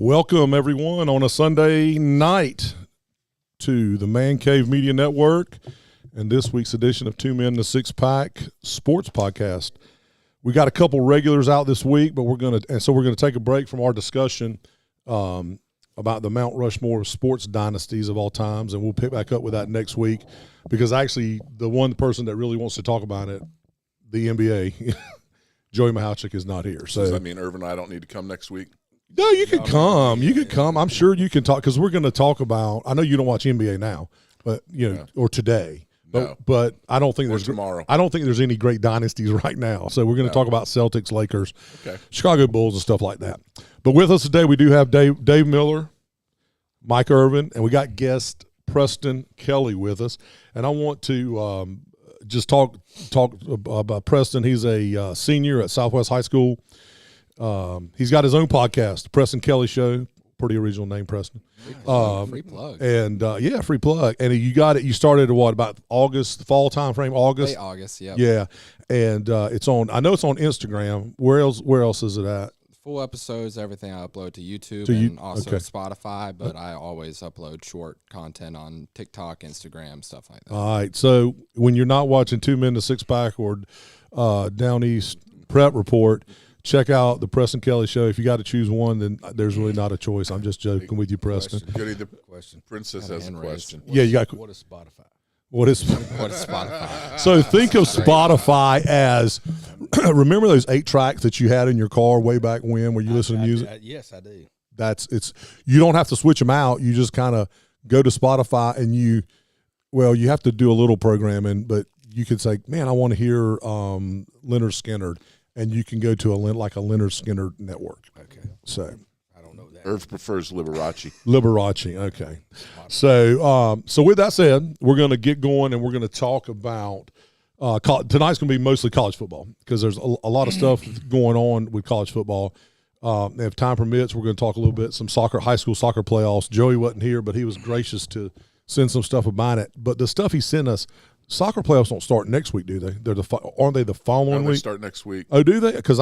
Welcome, everyone, on a Sunday night to the Man Cave Media Network and this week's edition of Two Men and a Six Pack Sports Podcast. We got a couple regulars out this week, but we're gonna take a break from our discussion about the Mount Rushmore of sports dynasties of all times, and we'll pick back up with that next week because actually the one person that really wants to talk about it, the NBA, Joey Mahowchik, is not here. So does that mean Irvin and I don't need to come next week? No, you could come. You could come. I'm sure you can talk because we're going to talk about. I know you don't watch NBA now, but or today. No. But I don't think there's tomorrow. I don't think there's any great dynasties right now. So we're going to talk about Celtics, Lakers, Chicago Bulls, and stuff like that. But with us today, we do have Dave Miller, Mike Irvin, and we got guest Preston Kelly with us. And I want to just talk about Preston. He's a senior at Southwest High School. He's got his own podcast, Preston Kelly Show. Pretty original name, Preston. Free plug. And free plug. And you got it. You started at what, about August, fall time frame? August. Late August. Yeah. Yeah, and it's on. I know it's on Instagram. Where else is it at? Full episodes, everything I upload to YouTube and also Spotify. But I always upload short content on TikTok, Instagram, stuff like that. All right. So when you're not watching Two Men to Six Pack or Down East Prep Report, check out the Preston Kelly Show. If you got to choose one, then there's really not a choice. I'm just joking with you, Preston. Goody, the princess has a question. Yeah, you got. What is Spotify? What is Spotify? So think of Spotify as remember those 8 tracks that you had in your car way back when, where you listen to music. Yes, I do. You don't have to switch them out. You just kind of go to Spotify and you have to do a little programming, but you could say, man, I want to hear Leonard Skinner. And you can go to a Leonard Skinner network. Okay. So I don't know that. Irv prefers Liberace. Liberace. Okay. So with that said, we're going to get going and we're going to talk about tonight's going to be mostly college football because there's a lot of stuff going on with college football. If time permits, we're going to talk a little bit some high school soccer playoffs. Joey wasn't here, but he was gracious to send some stuff about it. But the stuff he sent us. Soccer playoffs don't start next week, do they? Aren't they the following week? They start next week. Oh, do they? Because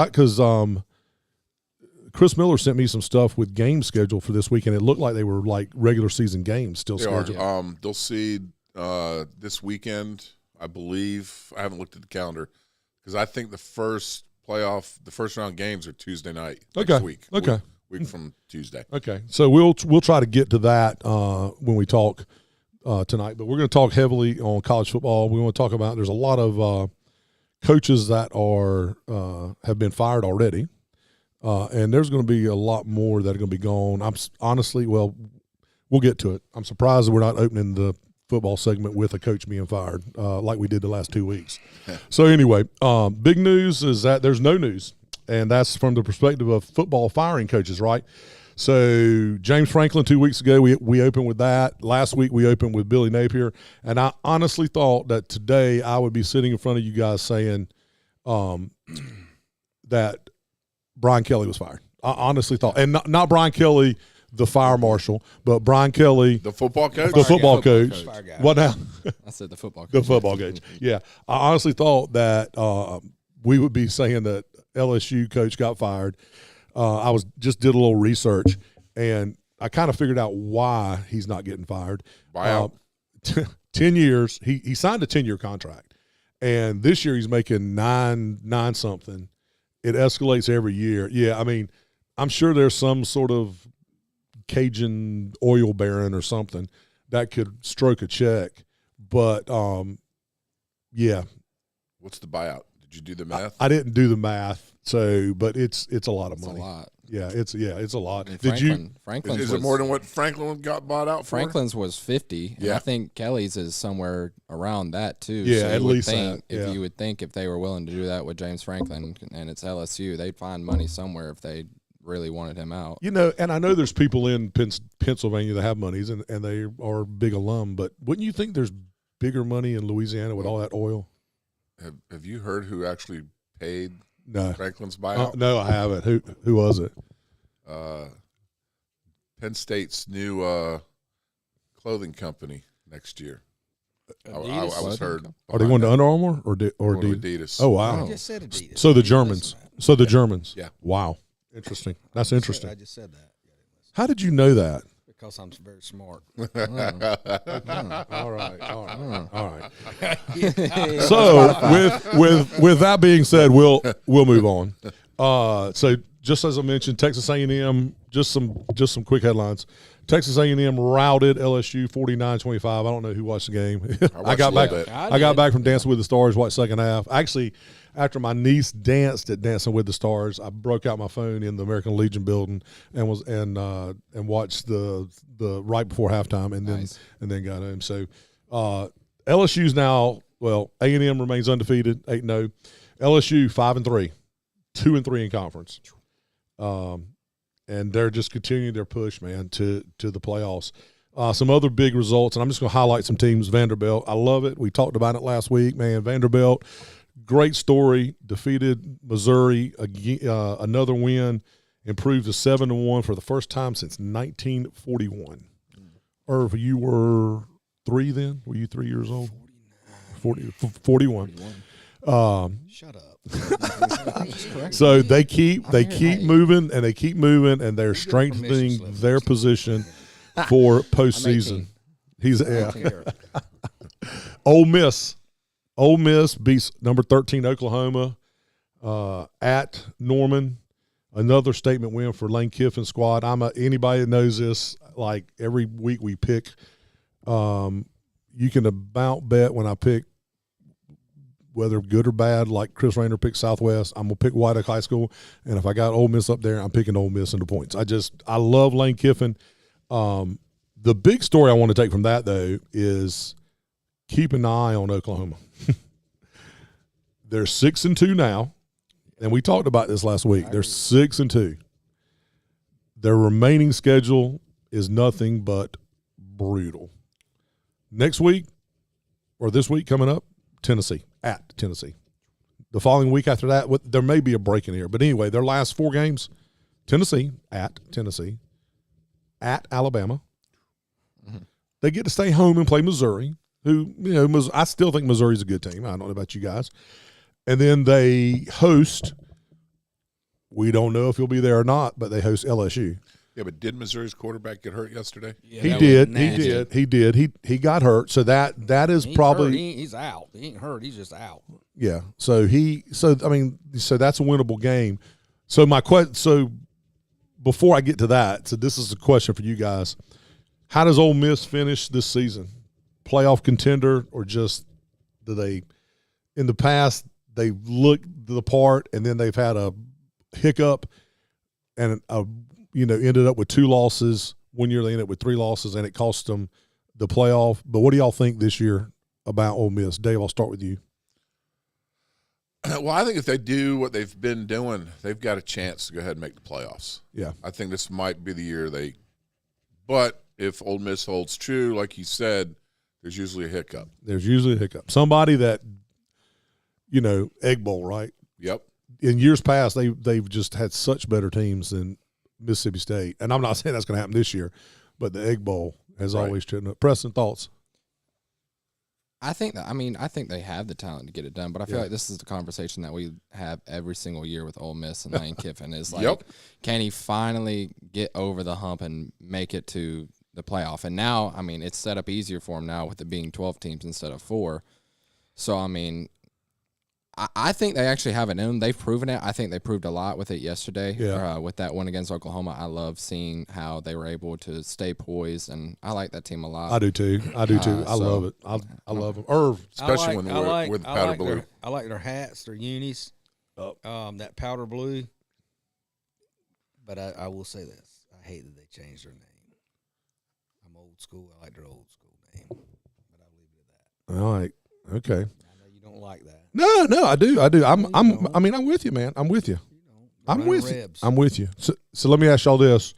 Chris Miller sent me some stuff with game schedule for this week, and it looked like they were like regular season games still scheduled. They'll see this weekend, I believe. I haven't looked at the calendar because I think the first round games are Tuesday night next week. Okay, week from Tuesday. Okay, so we'll try to get to that when we talk. Tonight, but we're going to talk heavily on college football. We want to talk about there's a lot of coaches that have been fired already, and there's going to be a lot more that are going to be gone. I'm honestly, we'll get to it. I'm surprised that we're not opening the football segment with a coach being fired like we did the last 2 weeks. So anyway, big news is that there's no news, and that's from the perspective of football firing coaches, right? So James Franklin 2 weeks ago, we opened with that. Last week we opened with Billy Napier, and I honestly thought that today I would be sitting in front of you guys saying that Brian Kelly was fired. I honestly thought, and not Brian Kelly, the fire marshal, but Brian Kelly, the football coach. The football coach. What now? I said the football coach. The football coach. Yeah, I honestly thought that we would be saying that LSU coach got fired. I did a little research, and I kind of figured out why he's not getting fired. Buyout. 10 years. He signed a 10-year contract, and this year he's making nine something. It escalates every year. Yeah, I mean, I'm sure there's some sort of Cajun oil baron or something that could stroke a check, but yeah. What's the buyout? Did you do the math? I didn't do the math. So, but it's a lot of money. A lot. Yeah, it's a lot. I mean, Franklin's is it more than what Franklin got bought out for? Franklin's was 50. Yeah. And I think Kelly's is somewhere around that too. Yeah, so at least that. If you would think if they were willing to do that with James Franklin and it's LSU, they'd find money somewhere if they really wanted him out. And I know there's people in Pennsylvania that have monies and they are big alum, but wouldn't you think there's bigger money in Louisiana with all that oil? Have you heard who actually paid Franklin's buyout? No, I haven't. Who was it? Penn State's new clothing company next year. I was heard. Are they going to Under Armour or Adidas? Oh, wow. I just said Adidas. So the Germans. Yeah. Wow. Interesting. That's interesting. I just said that. How did you know that? Because I'm very smart. All right. So with that being said, we'll move on. So just as I mentioned, Texas A&M, just some quick headlines. Texas A&M routed LSU 49-25. I don't know who watched the game. I got back from Dancing with the Stars, watched second half. Actually, after my niece danced at Dancing with the Stars, I broke out my phone in the American Legion building and watched the right before halftime and then got home. So LSU's now, well, A&M remains undefeated, 8-0. LSU 5-3, 2-3 in conference. And they're just continuing their push, man, to the playoffs. Some other big results, and I'm just going to highlight some teams. Vanderbilt, I love it. We talked about it last week, man. Vanderbilt, great story. Defeated Missouri, another win, improved to 7-1 for the first time since 1941. Irv, you were 3 then? Were you 3 years old? 41. Shut up. So they keep moving and they're strengthening their position for postseason. Ole Miss beats number 13 Oklahoma at Norman. Another statement win for Lane Kiffin squad. Anybody that knows this, like every week we pick. You can about bet when I pick, whether good or bad, like Chris Rayner picked Southwest, I'm going to pick White Oak High School. And if I got Ole Miss up there, I'm picking Ole Miss in the points. I love Lane Kiffin. The big story I want to take from that, though, is keep an eye on Oklahoma. They're 6-2 now, and we talked about this last week. They're 6-2. Their remaining schedule is nothing but brutal. Next week, or this week coming up, Tennessee, at Tennessee. The following week after that, there may be a break in here. But anyway, their last 4 games, Tennessee, at Alabama. Mm-hmm. They get to stay home and play Missouri, who, I still think Missouri's a good team. I don't know about you guys. And then they host, we don't know if he'll be there or not, but they host LSU. Yeah, but did Missouri's quarterback get hurt yesterday? Yeah, he did. He got hurt. So that is probably he's out. He ain't hurt. He's just out. Yeah. So that's a winnable game. So before I get to that, so this is a question for you guys. How does Ole Miss finish this season? Playoff contender, or just do they in the past they've looked the part and then they've had a hiccup and ended up with 2 losses. One year they ended up with 3 losses, and it cost them the playoff. But what do y'all think this year about Ole Miss? Dave, I'll start with you. Well, I think if they do what they've been doing, they've got a chance to go ahead and make the playoffs. Yeah. I think this might be the year but if Ole Miss holds true, like you said, there's usually a hiccup. Somebody that, Egg Bowl, right? Yep. In years past, they've just had such better teams than Mississippi State. And I'm not saying that's going to happen this year, but the Egg Bowl has always turned up. Preston, thoughts? I think they have the talent to get it done, but I feel like this is the conversation that we have every single year with Ole Miss and Lane Kiffin is like, can he finally get over the hump and make it to the playoff? And now, it's set up easier for him now with it being 12 teams instead of 4. So, I think they actually have it in them. They've proven it. I think they proved a lot with it yesterday. Yeah. With that win against Oklahoma, I love seeing how they were able to stay poised, and I like that team a lot. I do too. I love it. I love them. Irv, especially when they're with powder blue. I like their hats, their unis, that powder blue. But I will say this: I hate that they changed their name. I'm old school. I like their old school name, but I'll leave it at that. All right. Okay. I know you don't like that. No, I do. I'm with you, man. I'm with you. I'm with you. So let me ask y'all this.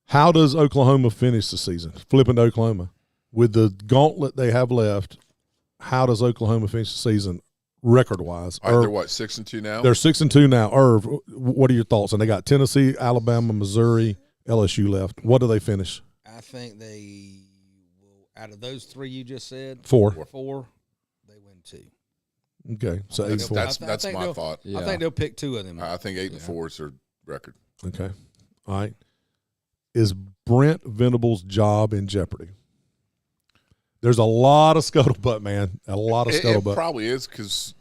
How does Oklahoma finish the season? Flipping to Oklahoma. With the gauntlet they have left, how does Oklahoma finish the season record-wise? They're what, 6-2 now? They're 6-2 now. Irv, what are your thoughts? And they got Tennessee, Alabama, Missouri, LSU left. What do they finish? I think they will, out of those 3 you just said, 4, they win 2. Okay, so 8-4. That's my thought. Yeah. I think they'll pick 2 of them. I think 8-4 is their record. Okay, all right. is Brent Venables' job in jeopardy? There's a lot of scuttlebutt, man. A lot of scuttlebutt. It probably is because,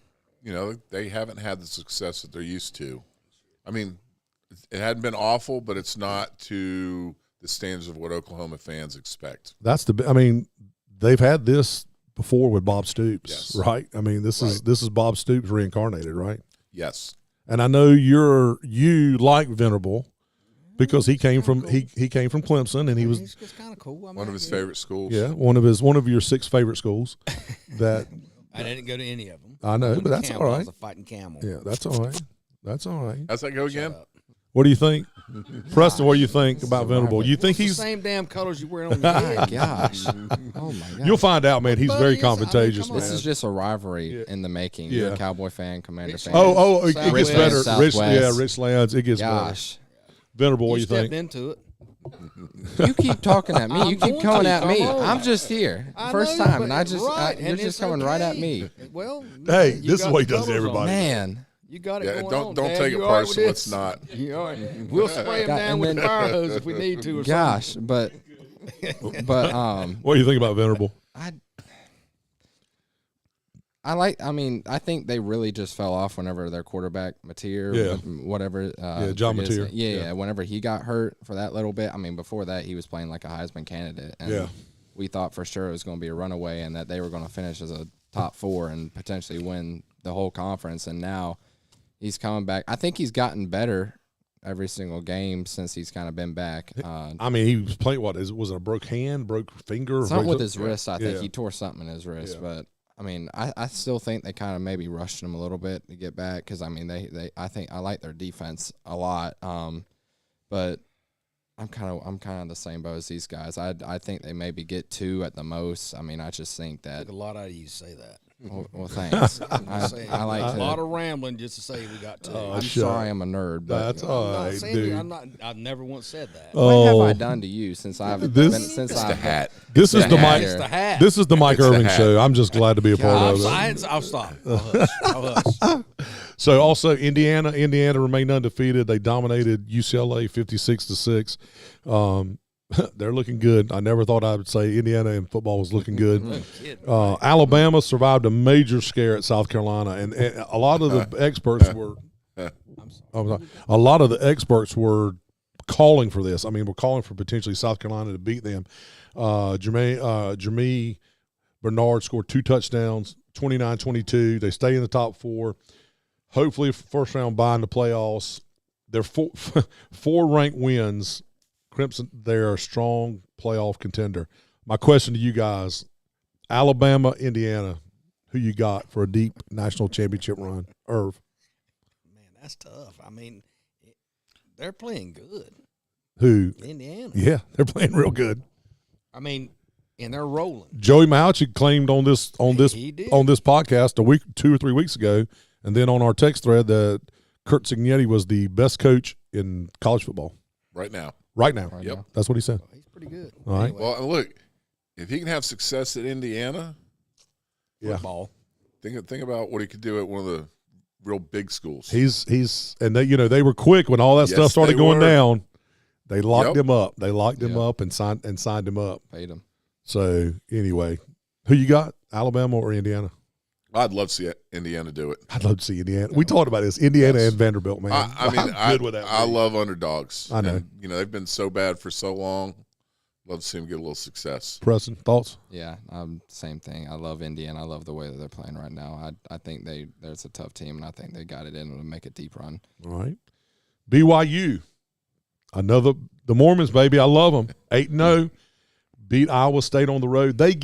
they haven't had the success that they're used to. I mean, it hadn't been awful, but it's not to the standards of what Oklahoma fans expect. They've had this before with Bob Stoops, yes. right? I mean, this is Bob Stoops reincarnated, right? Yes. And I know you like Venable because he came from cool. he came from Clemson, and he's just kind of cool. One of his favorite schools. Yeah, one of your 6 favorite schools. That I didn't go to any of them. I know, but that's all right. I was a fighting camel. Yeah, that's all right. That's all right. How's that go again? What do you think, Preston? What do you think about Venable? You think he's the same damn colors you wear on your head? Gosh, oh my gosh! You'll find out, man. He's very confrontagious. Man. This is just a rivalry in the making. You're a Cowboy fan, Commander fan. It gets better. Rich Lands, it gets Gosh. better. Venable, what do you think? Stepped into it. You keep talking at me. You keep coming at me. Come on. I'm just here. First time, and you're just coming right at me. Well, hey, this is what he does to everybody. Man. You got it going on. Don't take it personal. It's not. We'll spray him down with the fire hose if we need to. Gosh, but what do you think about Venable? I think they really just fell off whenever their quarterback Mateer, whatever. John Mateer. Yeah, whenever he got hurt for that little bit. I mean, before that he was playing like a Heisman candidate, and we thought for sure it was going to be a runaway and that they were going to finish as a top 4 and potentially win the whole conference. And now he's coming back. I think he's gotten better every single game since he's kind of been back. He was playing, was it a broke hand, broke finger? Something with his wrist, I think. He tore something in his wrist. But, I still think they kind of maybe rushed him a little bit to get back because, I think I like their defense a lot. But I'm kind of the same boat as these guys. I think they maybe get 2 at the most. I just think that. Took a lot out of you to say that. Well, thanks. I like a lot of rambling just to say we got 2. I'm sorry, I'm a nerd, but that's all right, dude. I've never once said that. What have I done to you since I've been since the hat? This is the Mike. It's the hat. This is the Mike Irving show. I'm just glad to be a part of it. I'll stop. I'll hush. So also Indiana remained undefeated. They dominated UCLA 56-6. They're looking good. I never thought I would say Indiana in football was looking good. Alabama survived a major scare at South Carolina, and a lot of the experts were. A lot of the experts were calling for this. We're calling for potentially South Carolina to beat them. Jermaine Bernard scored 2 touchdowns, 29-22. They stay in the top 4. Hopefully, first round bye in the playoffs. They're 4 ranked wins. Crimson, they're a strong playoff contender. My question to you guys, Alabama, Indiana, who you got for a deep national championship run? Irv. Man, that's tough. They're playing good. Who? Indiana. Yeah, they're playing real good. And they're rolling. Joey Mauch claimed on this podcast 2 or 3 weeks ago, and then on our text thread that Kurt Cignetti was the best coach in college football. Right now. Yep. That's what he said. He's pretty good. All right. Well, and look, if he can have success at Indiana, football. Think about what he could do at one of the real big schools. He's and they were quick when all that stuff started going down. They locked him up. They locked him up and signed him up. Paid him. So anyway, who you got? Alabama or Indiana? I'd love to see Indiana do it. I'd love to see Indiana. We talked about this. Indiana and Vanderbilt, man. I'm good with that. I love underdogs. I know. And, they've been so bad for so long. Love to see them get a little success. Preston, thoughts? Yeah, same thing. I love Indiana. I love the way that they're playing right now. I think there's a tough team, and I think they got it in to make a deep run. All right. BYU, the Mormons, baby. I love them. 8-0, beat Iowa State on the road. They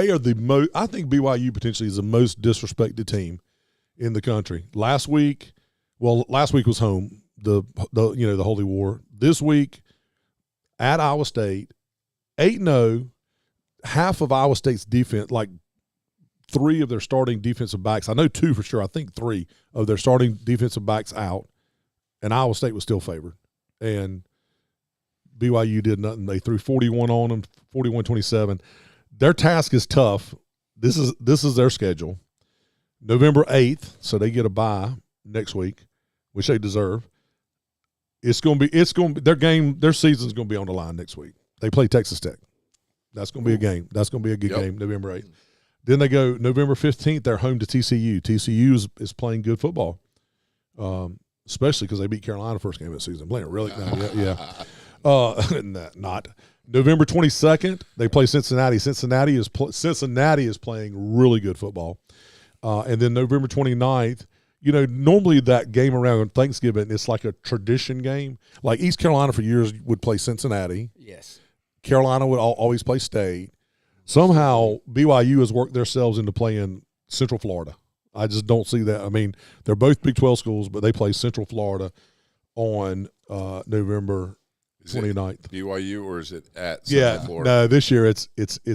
are the most. I think BYU potentially is the most disrespected team in the country. Last week was home. The Holy War. This week at Iowa State, 8-0. Half of Iowa State's defense, like 3 of their starting defensive backs. I know 2 for sure. I think 3 of their starting defensive backs out, and Iowa State was still favored. And BYU did nothing. They threw 41 on them, 41-27. Their task is tough. This is their schedule. November 8th, so they get a bye next week, which they deserve. It's going to be their season's going to be on the line next week. They play Texas Tech. That's going to be a game. That's going to be a good game, November 8th. Then they go November 15th. They're home to TCU. TCU is playing good football, especially because they beat Carolina first game of the season. Playing really not November 22nd. They play Cincinnati. Cincinnati is playing really good football, and then November 29th. Normally that game around Thanksgiving, it's like a tradition game. Like East Carolina for years would play Cincinnati. Yes. Carolina would always play State. Somehow BYU has worked themselves into playing Central Florida. I just don't see that. I mean, they're both Big 12 schools, but they play Central Florida on November 29th. BYU or is it at Central Florida? No, this year it's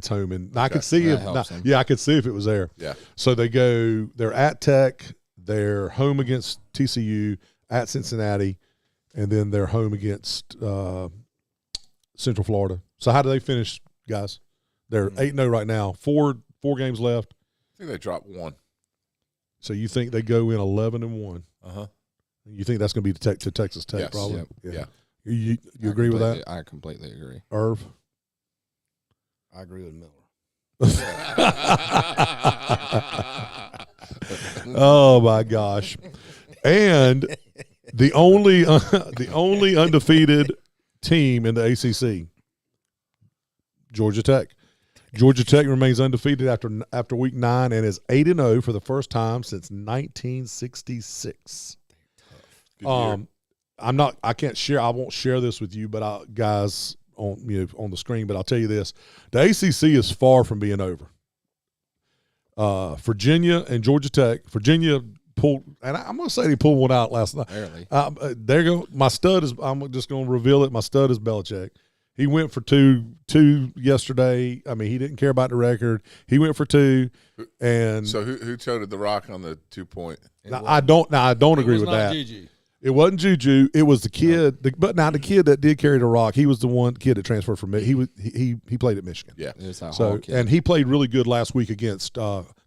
home, and okay. I could see I could see if it was there. Yeah. So they're at Tech. They're home against TCU, at Cincinnati, and then they're home against Central Florida. So how do they finish, guys? They're 8-0 right now. Four games left. I think they dropped one. So you think they go in 11-1? Uh-huh. You think that's going to be to Texas Tech, yes. probably? Yeah. You agree with that? I completely agree. Irv? I agree with Miller. Oh my gosh! And the only undefeated team in the ACC, Georgia Tech. Georgia Tech remains undefeated after week 9 and is 8-0 for the first time since 1966. I can't share. I won't share this with you, but guys on the screen. But I'll tell you this: the ACC is far from being over. Virginia and Georgia Tech. Virginia pulled, and I'm going to say they pulled one out last night. Barely. There you go. My stud is. I'm just going to reveal it. My stud is Belichick. He went for two yesterday. I mean, he didn't care about the record. He went for 2. And so who toted the rock on the 2-point? I don't agree with that. Juju. It wasn't Juju. It was the kid. The kid that did carry the rock, he was the one kid that transferred from he played at Michigan. Yeah. And he played really good last week against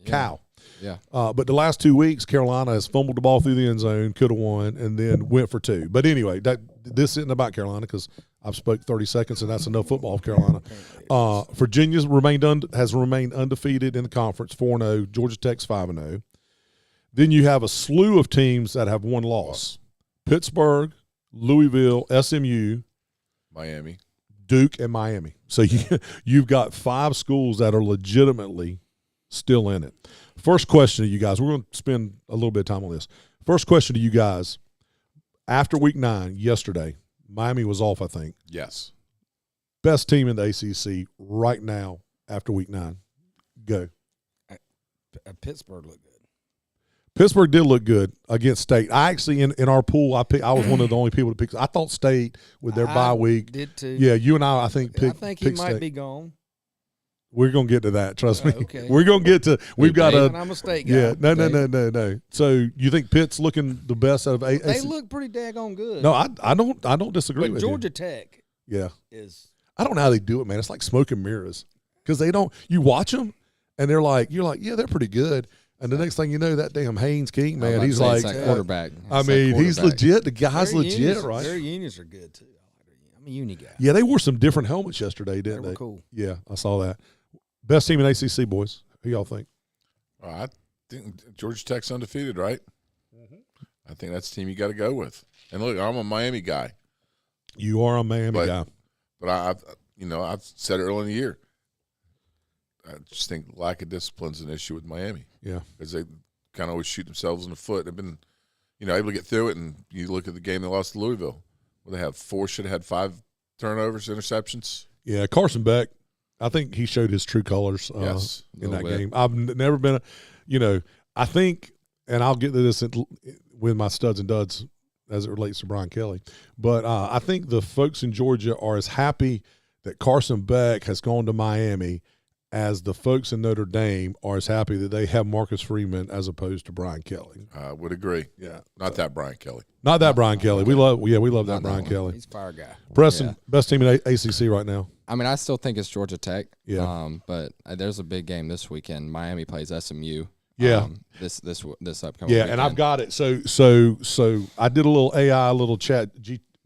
Cal. Yeah. But the last 2 weeks, Carolina has fumbled the ball through the end zone, could have won, and then went for 2. But anyway, this isn't about Carolina because I've spoke 30 seconds, and that's enough football of Carolina. Virginia's has remained undefeated in the conference, 4-0. Georgia Tech's 5-0. Then you have a slew of teams that have one loss. Pittsburgh, Louisville, SMU, Miami, Duke, and Miami. So you've got 5 schools that are legitimately still in it. First question to you guys. We're going to spend a little bit of time on this. First question to you guys. After week 9, yesterday, Miami was off, I think. Yes. Best team in the ACC right now after week 9. Go. Pittsburgh looked good. Pittsburgh did look good against State. I actually, in our pool, I was one of the only people to pick. I thought State with their bye week. Did too. Yeah, you and I think picked I think he might State. be gone. We're going to get to that. Trust me. Okay. We're going to get to – we've got a – I'm a State guy. Yeah, no. So you think Pitt's looking the best out of ACC? They look pretty daggone good. No, I don't disagree with Georgia you. Tech is – I don't know how they do it, man. It's like smoke and mirrors because they don't – you watch them and you're like, yeah, they're pretty good. And the next thing you know, that damn Haynes King, man, he's like quarterback. I mean, he's legit. The guy's legit, right? Their unis are good too. I'm a uni guy. Yeah, they wore some different helmets yesterday, didn't they? They were cool. Yeah, I saw that. Best team in ACC, boys. Who y'all think? I think Georgia Tech's undefeated, right? Mm-hmm. I think that's the team you got to go with. And look, I'm a Miami guy. You are a Miami guy. But I've said it early in the year. I just think lack of discipline is an issue with Miami. Yeah, because they kind of always shoot themselves in the foot. They've been, able to get through it. And you look at the game they lost to Louisville, where they have 4, should have had 5 turnovers, interceptions. Yeah, Carson Beck. I think he showed his true colors in that game. I've never been, I think, and I'll get to this with my studs and duds as it relates to Brian Kelly, but I think the folks in Georgia are as happy that Carson Beck has gone to Miami as the folks in Notre Dame are as happy that they have Marcus Freeman as opposed to Brian Kelly. I would agree. Yeah. Not that Brian Kelly. Not that Brian Kelly. We love that Brian Kelly. He's a fire guy. Preston, best team in ACC right now. I mean, I still think it's Georgia Tech. Yeah. But there's a big game this weekend. Miami plays SMU. Yeah. This upcoming. Yeah, weekend. and I've got it. So I did a little AI, a little chat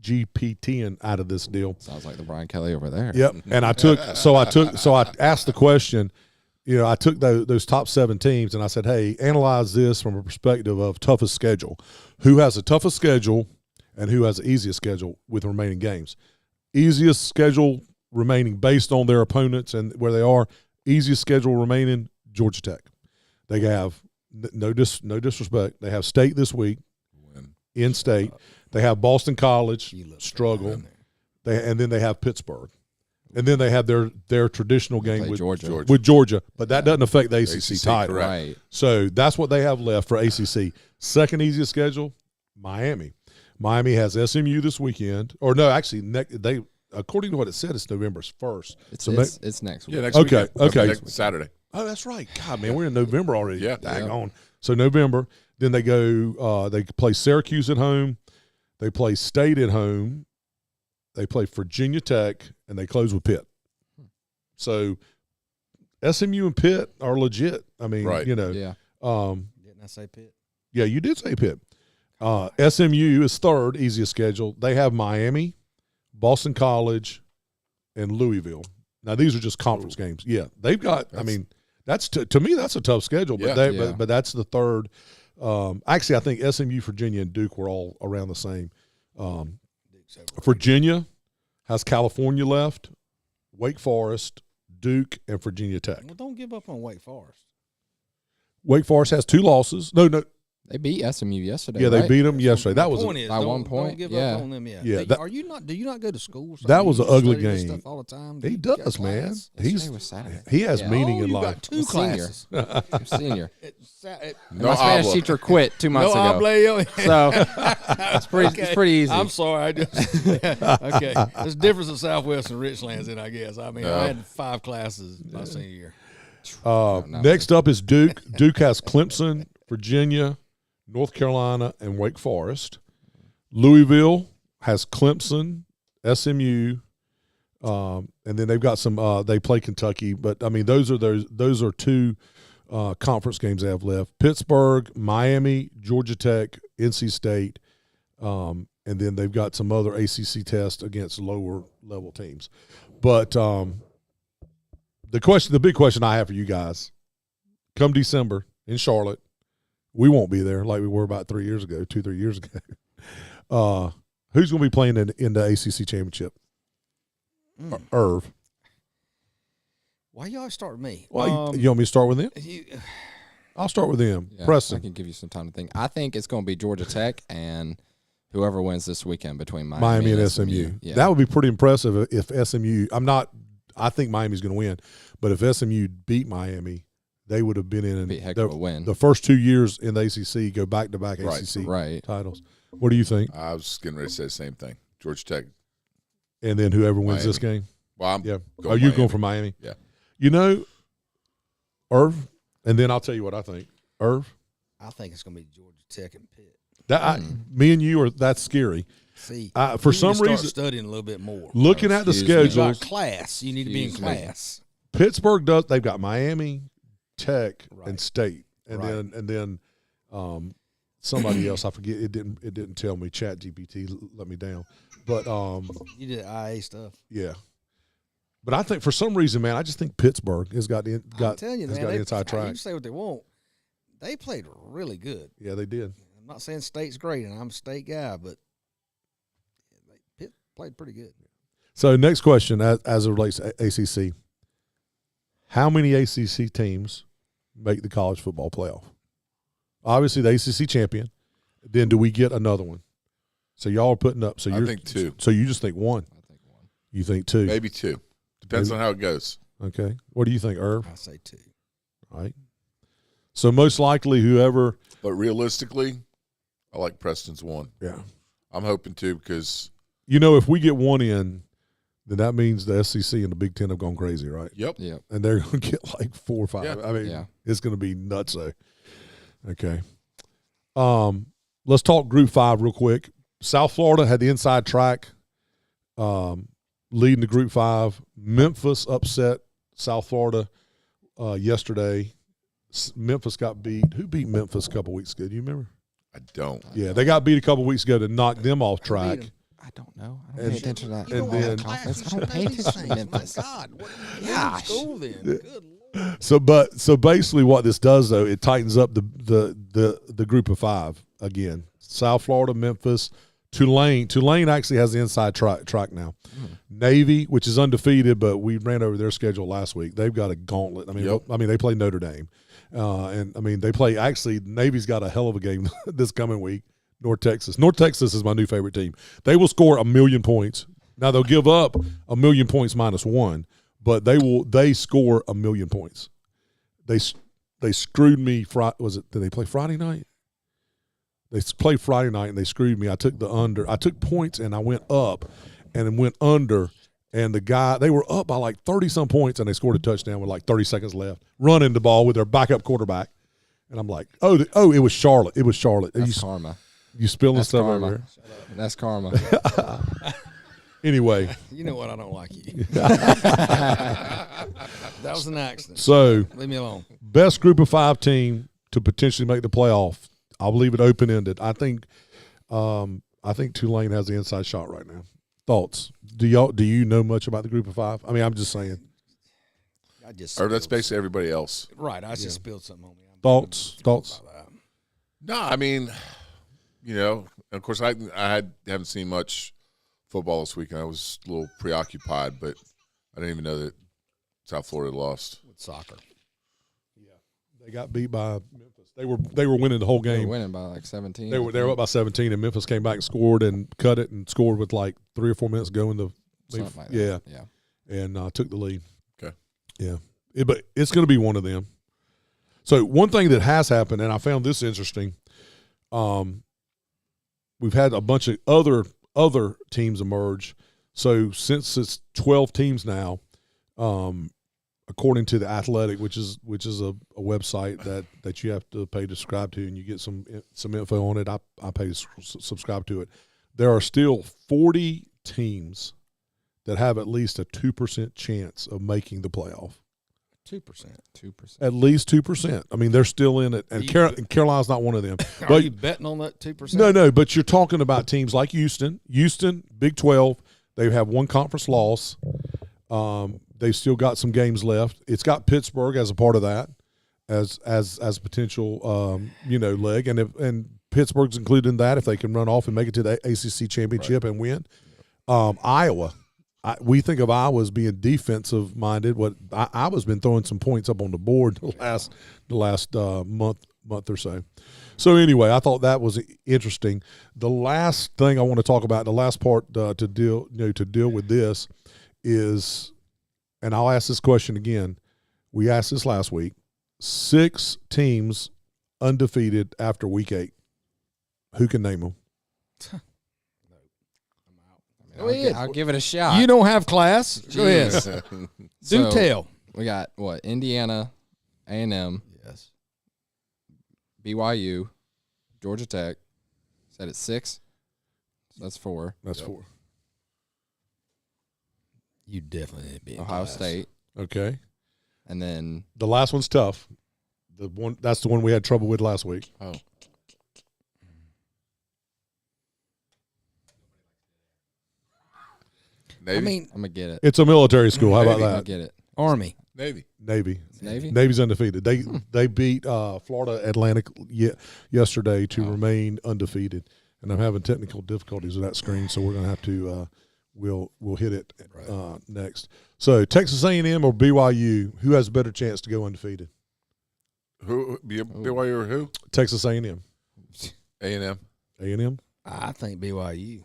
GPTing out of this deal. Sounds like the Brian Kelly over there. Yep. And I asked the question, I took those top 7 teams and I said, hey, analyze this from a perspective of toughest schedule. Who has the toughest schedule and who has the easiest schedule with remaining games? Easiest schedule remaining based on their opponents and where they are. Easiest schedule remaining, Georgia Tech. They have no disrespect. They have State this week, in State. They have Boston College, struggle. And then they have Pittsburgh. And then they have their traditional game with Georgia. But that doesn't affect the ACC title. Right. So that's what they have left for ACC. Second easiest schedule, Miami. Miami has SMU this weekend. Or no, actually, they according to what it said, it's November 1st. It's next week. Yeah, next okay, weekend. okay. Next Saturday. Oh, that's right. God, man, we're in November already. Yeah. Dang on. So November. Then they go they play Syracuse at home. They play State at home. They play Virginia Tech, and they close with Pitt. So SMU and Pitt are legit. I mean, right. Yeah. Didn't I say Pitt? Yeah, you did say Pitt. SMU is third, easiest schedule. They have Miami, Boston College, and Louisville. Now, these are just conference games. Yeah, they've got – I mean, that's to me, that's a tough schedule. But but that's the third. Actually, I think SMU, Virginia, and Duke were all around the same. Virginia has California left, Wake Forest, Duke, and Virginia Tech. Well, don't give up on Wake Forest. Wake Forest has 2 losses. No. They beat SMU yesterday. Yeah, they right? beat them yesterday. That was by 1 point. Don't give yeah. up on them yet. Yeah, Do you not go to school? That was an ugly study this game. stuff all the time? He does, man. He has meaning in life. Got 2 classes. Senior. No My Spanish habla. teacher quit 2 months ago. So it's pretty easy. I'm sorry. I just okay. There's a difference in Southwest and Richlands, then I guess. I mean, I had 5 classes my senior year. Next up is Duke. Duke has Clemson, Virginia, North Carolina, and Wake Forest. Louisville has Clemson, SMU, and then they've got some. They play Kentucky, but I mean those are 2 conference games they have left. Pittsburgh, Miami, Georgia Tech, NC State, and then they've got some other ACC tests against lower level teams. But the big question I have for you guys, come December in Charlotte. We won't be there like we were about 3 years ago, 2-3 years ago. Who's going to be playing in the ACC championship? Irv. Why y'all start with me? Well, you want me to start with them? I'll start with them. Yeah, Preston. I can give you some time to think. I think it's going to be Georgia Tech and whoever wins this weekend between Miami and SMU. Yeah. That would be pretty impressive if SMU – I think Miami's going to win. But if SMU beat Miami – they would have been in the first 2 years in the ACC, go back-to-back ACC titles. What do you think? I was getting ready to say the same thing. Georgia Tech. And then whoever wins this game? Well, you going for Miami? Yeah. Irv, and then I'll tell you what I think. Irv? I think it's going to be Georgia Tech and Pitt. Me and you that's scary. See, for some reason, studying a little bit more. Looking at the schedules. You got class. You need to be in class. Pittsburgh does. They've got Miami, Tech, and State, and then somebody else I forget. It didn't tell me. ChatGPT let me down, but you did IA stuff. Yeah, but I think for some reason, man, I just think Pittsburgh has got I'm telling you, man, got inside track. You say what they want. They played really good. Yeah, they did. I'm not saying State's great, and I'm a State guy, but Pitt played pretty good. So next question, as it relates to ACC. How many ACC teams make the college football playoff? Obviously, the ACC champion. Then do we get another one? So y'all are putting up. So I think 2. So you just think 1? I think 1. You think 2? Maybe 2. Depends on how it goes. Okay. What do you think, Irv? I say 2. All right. So most likely whoever. But realistically, I like Preston's 1. Yeah. I'm hoping 2 because. If we get 1 in, then that means the SEC and the Big Ten have gone crazy, right? Yep. And they're going to get like 4 or 5. Yeah. I mean, It's going to be nutso. Okay. Let's talk Group 5 real quick. South Florida had the inside track leading to Group 5. Memphis upset South Florida yesterday. Memphis got beat. Who beat Memphis a couple weeks ago? Do you remember? I don't. Yeah, they got beat a couple weeks ago to knock them off track. I don't know. I don't pay attention to that. You don't have conference. I don't pay attention to Memphis. My God, what are you in school then? Good Lord. So basically, what this does though, it tightens up the group of 5 again. South Florida, Memphis, Tulane. Tulane actually has the inside track now. Navy, which is undefeated, but we ran over their schedule last week. They've got a gauntlet. I mean, they play Notre Dame, and I mean they play. Actually, Navy's got a hell of a game this coming week. North Texas. North Texas is my new favorite team. They will score 1,000,000 points. Now they'll give up 1,000,000 points -1, but they score 1,000,000 points. They screwed me. Did they play Friday night? They played Friday night and they screwed me. I took the under. I took points and I went up and then went under. And they were up by like 30-some points and they scored a touchdown with like 30 seconds left, running the ball with their backup quarterback. And I'm like, it was Charlotte. It was Charlotte. That's karma. You spilling That's stuff karma. over there. That's karma. Anyway. You know what? I don't like you. That was an accident. So leave me alone. Best group of 5 team to potentially make the playoff. I'll leave it open-ended. I think Tulane has the inside shot right now. Thoughts? Do you know much about the group of 5? I mean, I'm just saying. Or that's basically everybody else. Right. I just spilled something on me. Thoughts? No, I mean, of course, I haven't seen much football this weekend. I was a little preoccupied, but I didn't even know that South Florida lost with soccer. Yeah, they got beat by Memphis. They were winning the whole game. They were winning by like 17. They were up by 17, and Memphis came back and scored and cut it and scored with like 3 or 4 minutes to go in the something like that. Yeah, and took the lead. Okay, yeah, but it's going to be one of them. So one thing that has happened, and I found this interesting, we've had a bunch of other teams emerge. So since it's 12 teams now, according to the Athletic, which is a website that you have to pay to subscribe to, and you get some info on it. I pay to subscribe to it. There are still 40 teams that have at least a 2% chance of making the playoff. 2%. At least 2%. I mean, they're still in it, and Carolina's not one of them. Are you betting on that 2%? No. But you're talking about teams like Houston, Big 12. They have one conference loss. They've still got some games left. It's got Pittsburgh as a part of that, as a potential leg, and Pittsburgh's included in that if they can run off and make it to the ACC championship and win. Iowa. We think of Iowa as being defensive minded. What Iowa's been throwing some points up on the board the last month or so. So anyway, I thought that was interesting. The last thing I want to talk about, the last part to deal with this is, and I'll ask this question again. We asked this last week. 6 teams undefeated after week 8. Who can name them? I'll give it a shot. You don't have class? Go ahead. Do tell. We got, Indiana, A&M. Yes. BYU, Georgia Tech. Said it's 6. So that's 4. That's 4. You definitely need to be in Ohio class. State. Okay. And then the last one's tough. That's the one we had trouble with last week. Oh. Navy? I mean, I'm going to get it. It's a military school. How about I'm going to that? get it. Army. Navy. Navy? Navy's undefeated. They beat Florida Atlantic yesterday to remain undefeated. And I'm having technical difficulties with that screen, so we're going to have to we'll hit it next. So Texas A&M or BYU, who has a better chance to go undefeated? Who? BYU or who? Texas A&M. A&M. A&M? I think BYU.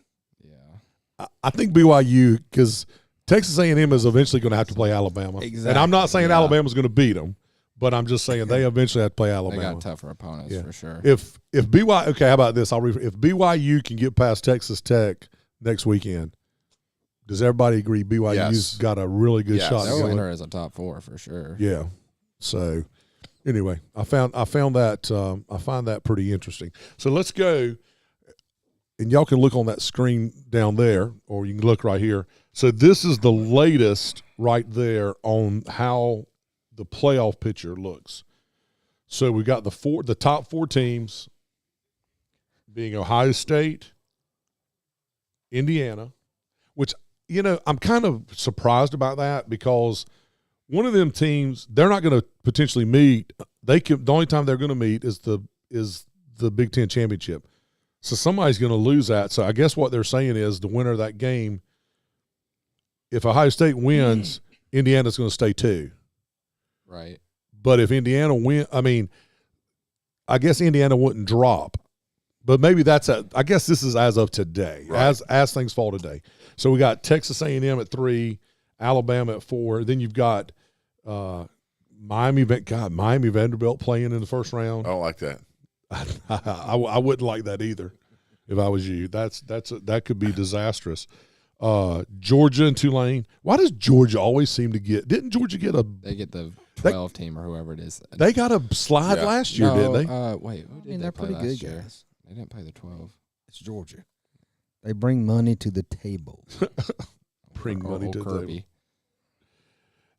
I think BYU, because Texas A&M is eventually going to have to play Alabama. Exactly. And I'm not saying Alabama's going to beat them, but I'm just saying they eventually have to play Alabama. They got tougher opponents for sure. If BYU, okay, how about this? If BYU can get past Texas Tech next weekend, does everybody agree BYU's got a really good shot? They'll enter as a top 4 for sure. Yeah. So anyway, I find that pretty interesting. So let's go. And y'all can look on that screen down there, or you can look right here. So this is the latest right there on how the playoff picture looks. So we got the top 4 teams being Ohio State, Indiana, which, I'm kind of surprised about that because one of them teams, they're not going to potentially meet. The only time they're going to meet is the Big Ten championship. So somebody's going to lose that. So I guess what they're saying is the winner of that game, if Ohio State wins, Indiana's going to stay 2. Right. But if Indiana I guess Indiana wouldn't drop. But maybe I guess this is as of today, right, as things fall today. So we got Texas A&M at 3, Alabama at 4. Then you've got Miami Vanderbilt playing in the first round. I don't like that. I wouldn't like that either if I was you. That could be disastrous. Georgia and Tulane. Why does Georgia always seem to get? Didn't Georgia get a? They get the 12 team or whoever it is. They got a slide last year, didn't they? Wait, they're pretty good guys. They didn't play the 12. It's Georgia. They bring money to the table. Bring money to the Kirby. table.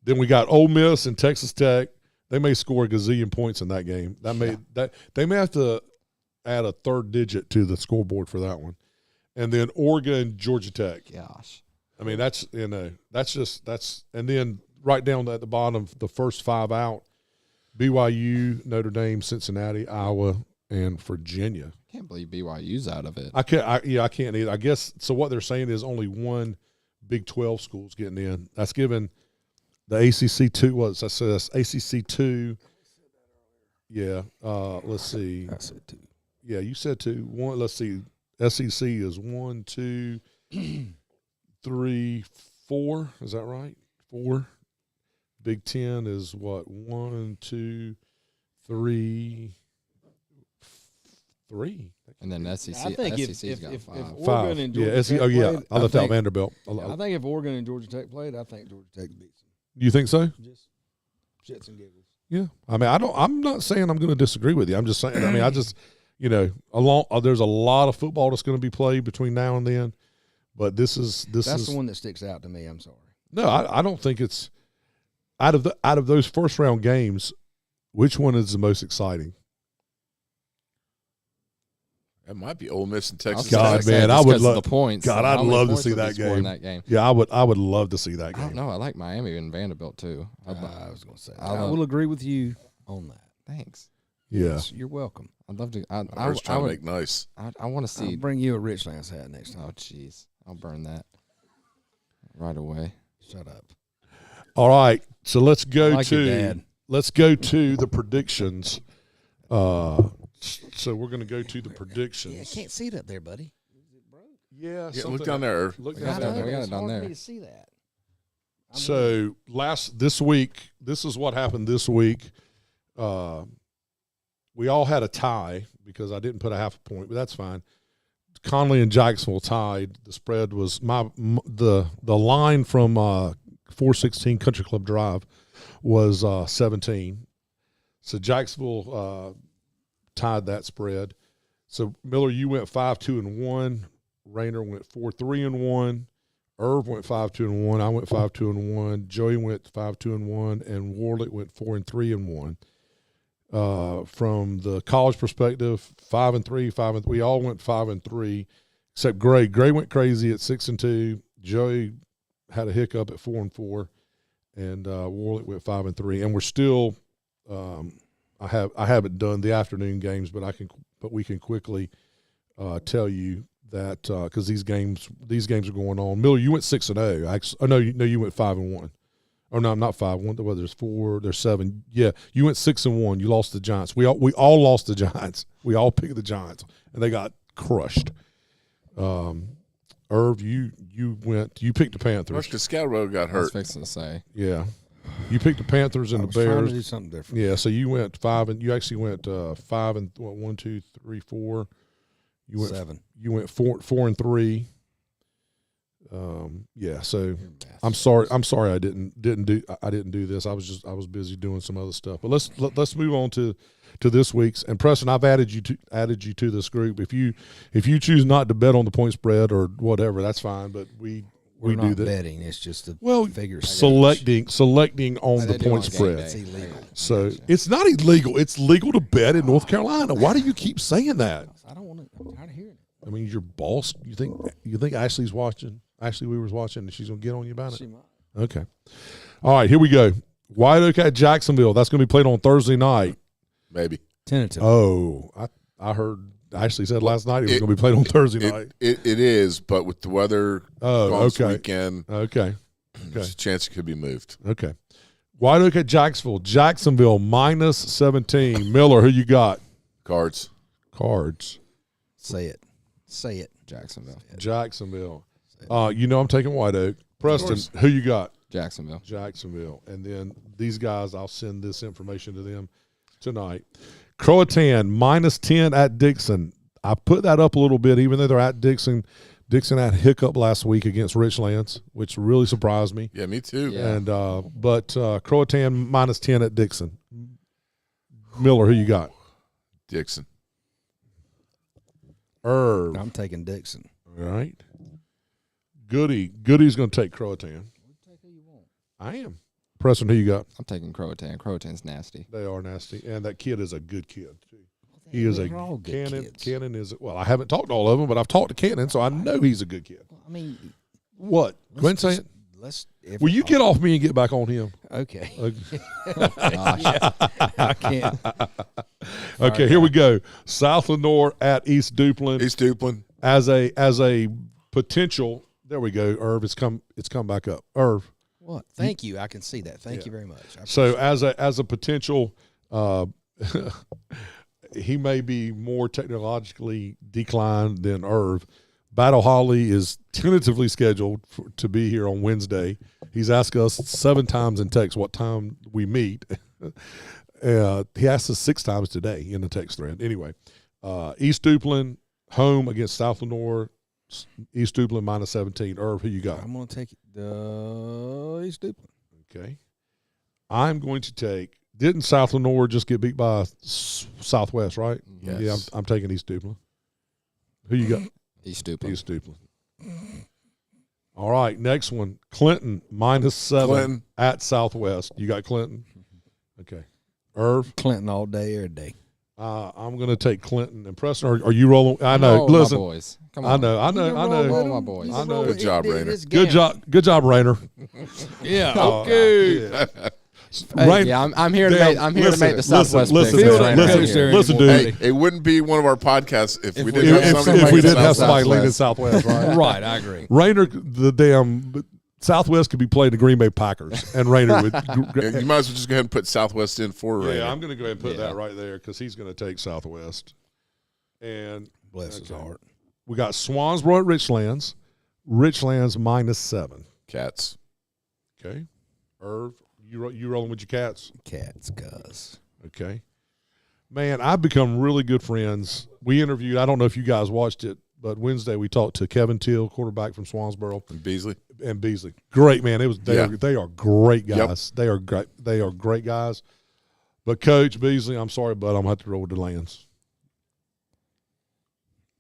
Then we got Ole Miss and Texas Tech. They may score a gazillion points in that game. They may have to add a third digit to the scoreboard for that one. And then Oregon and Georgia Tech. Gosh. I mean, that's and then right down at the bottom, the first 5 out, BYU, Notre Dame, Cincinnati, Iowa, and Virginia. I can't believe BYU's out of it. I can't either. I guess so. What they're saying is only one Big 12 school's getting in. That's given the ACC 2. What's that says? ACC 2. Yeah. Let's see. I said 2. Yeah, you said 2. 1. Let's see. SEC is 1, 2, 3, 4. Is that right? 4. Big 10 is what? 1, 2, 3. 3. And then SEC. I think SEC's got if 5. Oregon and Georgia Tech played, I left out Vanderbilt. I think if Oregon and Georgia Tech played, I think Georgia Tech beats them. You think so? Just shits and giggles. Yeah. I mean, I'm not saying I'm going to disagree with you. I'm just saying. I mean, I just, there's a lot of football that's going to be played between now and then, but that's the one that sticks out to me. I'm sorry. No, I don't think it's out of those first round games. Which one is the most exciting? It might be Ole Miss and Texas. God, man, I would love the points. God, I'd love to see that game. Yeah, I would love to see that game. I don't know. I like Miami and Vanderbilt too. I was going to say I will agree with you on that. Thanks. Yeah, yes, you're welcome. I'd love to. I was trying to make nice. I want to see. I'll bring you a Richlands hat next time. Oh, jeez, I'll burn that right away. Shut up. All right, so let's go like to the predictions. So we're going to go to the predictions. Yeah, I can't see it up there, buddy. Yeah, look down there. Look down there. We got it down there. Hard for me to see that. So this week, this is what happened this week. We all had a tie because I didn't put a half a point, but that's fine. Conley and Jacksonville tied. The spread was the line from 416 Country Club Drive was 17. So Jacksonville tied that spread. So Miller, you went 5-2-1. Rayner went 4-3-1. Irv went 5-2-1. I went 5-2-1. Joey went 5-2-1, and Warlick went 4-3-1. From the college perspective, 5-3, 5-3. We all went 5-3, except Gray. Gray went crazy at 6-2. Joey had a hiccup at 4-4, and Warlick went 5-3. And we're still. I haven't done the afternoon games, but we can quickly tell you that because these games are going on. Miller, you went 6-0. No, you went 5-1. Oh no, I'm not 5-1. Well, there's 4. There's 7. Yeah, you went 6-1. You lost the Giants. We all lost the Giants. We all picked the Giants, and they got crushed. Irv, you picked the Panthers. Because Scalro got hurt. I was fixing to say. Yeah. You picked the Panthers and the Bears. Trying to do something different. Yeah, so you went 5 and you actually went 5 and 1, 2, 3, 4. You went 7. You went 4-3. Yeah. So I'm sorry I didn't do this. I was busy doing some other stuff. But let's move on to this week's. And Preston, I've added you to this group. If you choose not to bet on the point spread or whatever, that's fine. But we not do that. Betting. It's just a figure. Selecting on the point spread. It's illegal. So it's not illegal. It's legal to bet in North Carolina. Why do you keep saying that? I don't want to. I'm tired of hearing it. I mean, your boss. You think Ashley Weaver's watching, and she's gonna get on you about it? She might. Okay. All right, here we go. White Oak at Jacksonville. That's going to be played on Thursday night. Maybe. Tentative. Oh, I heard Ashley said last night it was going to be played on Thursday night. It is, but with the weather this weekend, okay, there's a chance it could be moved. Okay. White Oak at Jacksonville. Jacksonville -17. Miller, who you got? Cards. Say it. Jacksonville. I'm taking White Oak. Preston, who you got? Jacksonville. And then these guys, I'll send this information to them tonight. Croatan -10 at Dixon. I put that up a little bit, even though they're at Dixon. Dixon had hiccup last week against Richlands, which really surprised me. Yeah, me too. Yeah. And but Croatan -10 at Dixon. Miller, who you got? Dixon. Irv. I'm taking Dixon. All right. Goody's going to take Croatan. Take who you want. I am. Preston, who you got? I'm taking Croatan. Croatan's nasty. They are nasty, and that kid is a good kid too. He is They're all good Cannon. kids. Cannon is I haven't talked to all of them, but I've talked to Cannon, so I know he's a good kid. I mean, What? Gwen saying? Will you get off me and get back on him? Okay. Gosh. I can't. Okay, here we go. South Lenore at East Duplin. East Duplin. As a potential. There we go. Irv, it's come back up. Irv. What? Thank you. I can see that. Thank you very much. So as a potential, he may be more technologically declined than Irv. Battle Holly is tentatively scheduled to be here on Wednesday. He's asked us 7 times in text what time we meet. He asked us 6 times today in the text thread. Anyway, East Duplin home against South Lenore. East Duplin -17. Irv, who you got? I'm going to take the East Duplin. Okay. I'm going to take. Didn't South Lenore just get beat by Southwest, right? Yes. Yeah, I'm taking East Duplin. Who you got? East Duplin. East Duplin. All right, next one. Clinton -7 Clinton. at Southwest. You got Clinton? Okay. Irv? Clinton all day, every day. I'm going to take Clinton. And Preston, are you rolling? I know. Roll my Listen. boys. Come on. I know. Roll my boys. I know. Good job, Rainer. Good job, Rainer. Yeah. Okay. I'm here to make the Southwest listen, pick. listen, dude. Hey, it wouldn't be one of our podcasts if we If didn't we didn't have somebody Southwest. leaning Southwest, right? Right, I agree. Rainer, the damn Southwest could be playing the Green Bay Packers, and Rainer would. Yeah, you might as well just go ahead and put Southwest in for Rainer. Yeah, I'm going to go ahead and put that right there because he's going to take Southwest. And Bless his heart. we got Swansboro at Richlands. Richlands -7. Cats. Okay. Irv, you rolling with your Cats? Cats, cuz. Okay. Man, I've become really good friends. We interviewed, I don't know if you guys watched it, but Wednesday we talked to Kevin Till, quarterback from Swansboro. And Beasley. And Beasley. Great, man. They are great guys. Yep. They are great guys. But Coach Beasley, I'm sorry, but I'm going to have to roll with the Lands.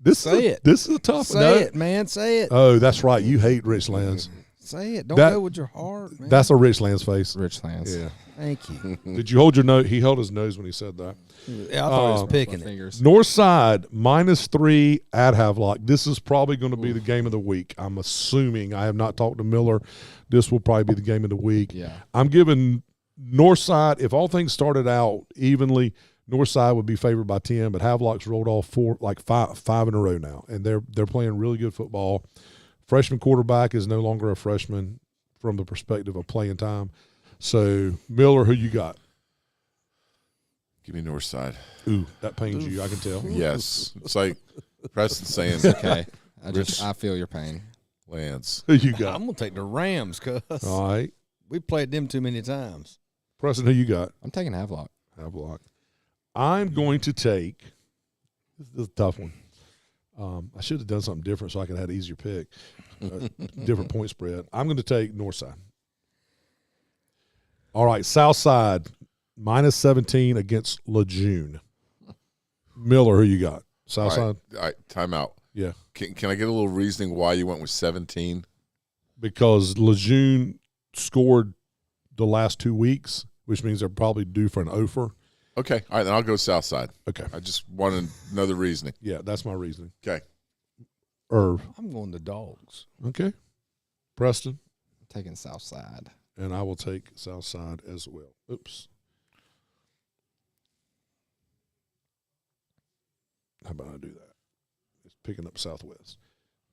This is a tough one. Say it, man. Say it. Oh, that's right. You hate Richlands. Say it. Don't go with your heart, man. That's a Richlands face. Richlands. Yeah. Thank you. Did you hold your nose? He held his nose when he said that. Yeah, I thought he was picking it. Fingers. Northside -3 at Havelock. This is probably going to be the game of the week. I'm assuming. I have not talked to Miller. This will probably be the game of the week. Yeah. I'm giving Northside, if all things started out evenly, Northside would be favored by 10, but Havelock's rolled off five in a row now, and they're playing really good football. Freshman quarterback is no longer a freshman from the perspective of playing time. So, Miller, who you got? Give me Northside. Ooh, that pains you, I can tell. Yes. It's like Preston saying Okay. I feel your pain. Lands. Who you got? I'm going to take the Rams, cuz. All right. We played them too many times. Preston, who you got? I'm taking Havelock. Havelock. I'm going to take – this is a tough one. I should have done something different so I could have had an easier pick, different point spread. I'm going to take Northside. All right, Southside, -17 against Lejeune. Miller, who you got? Southside? All right, time out. Yeah. Can I get a little reasoning why you went with 17? Because Lejeune scored the last 2 weeks, which means they're probably due for an offer. Okay. All right, then I'll go Southside. Okay. I just wanted another reasoning. Yeah, that's my reasoning. Okay. Irv. I'm going the Dogs. Okay. Preston. I'm taking Southside. And I will take Southside as well. Oops. How about I do that? It's picking up Southwest.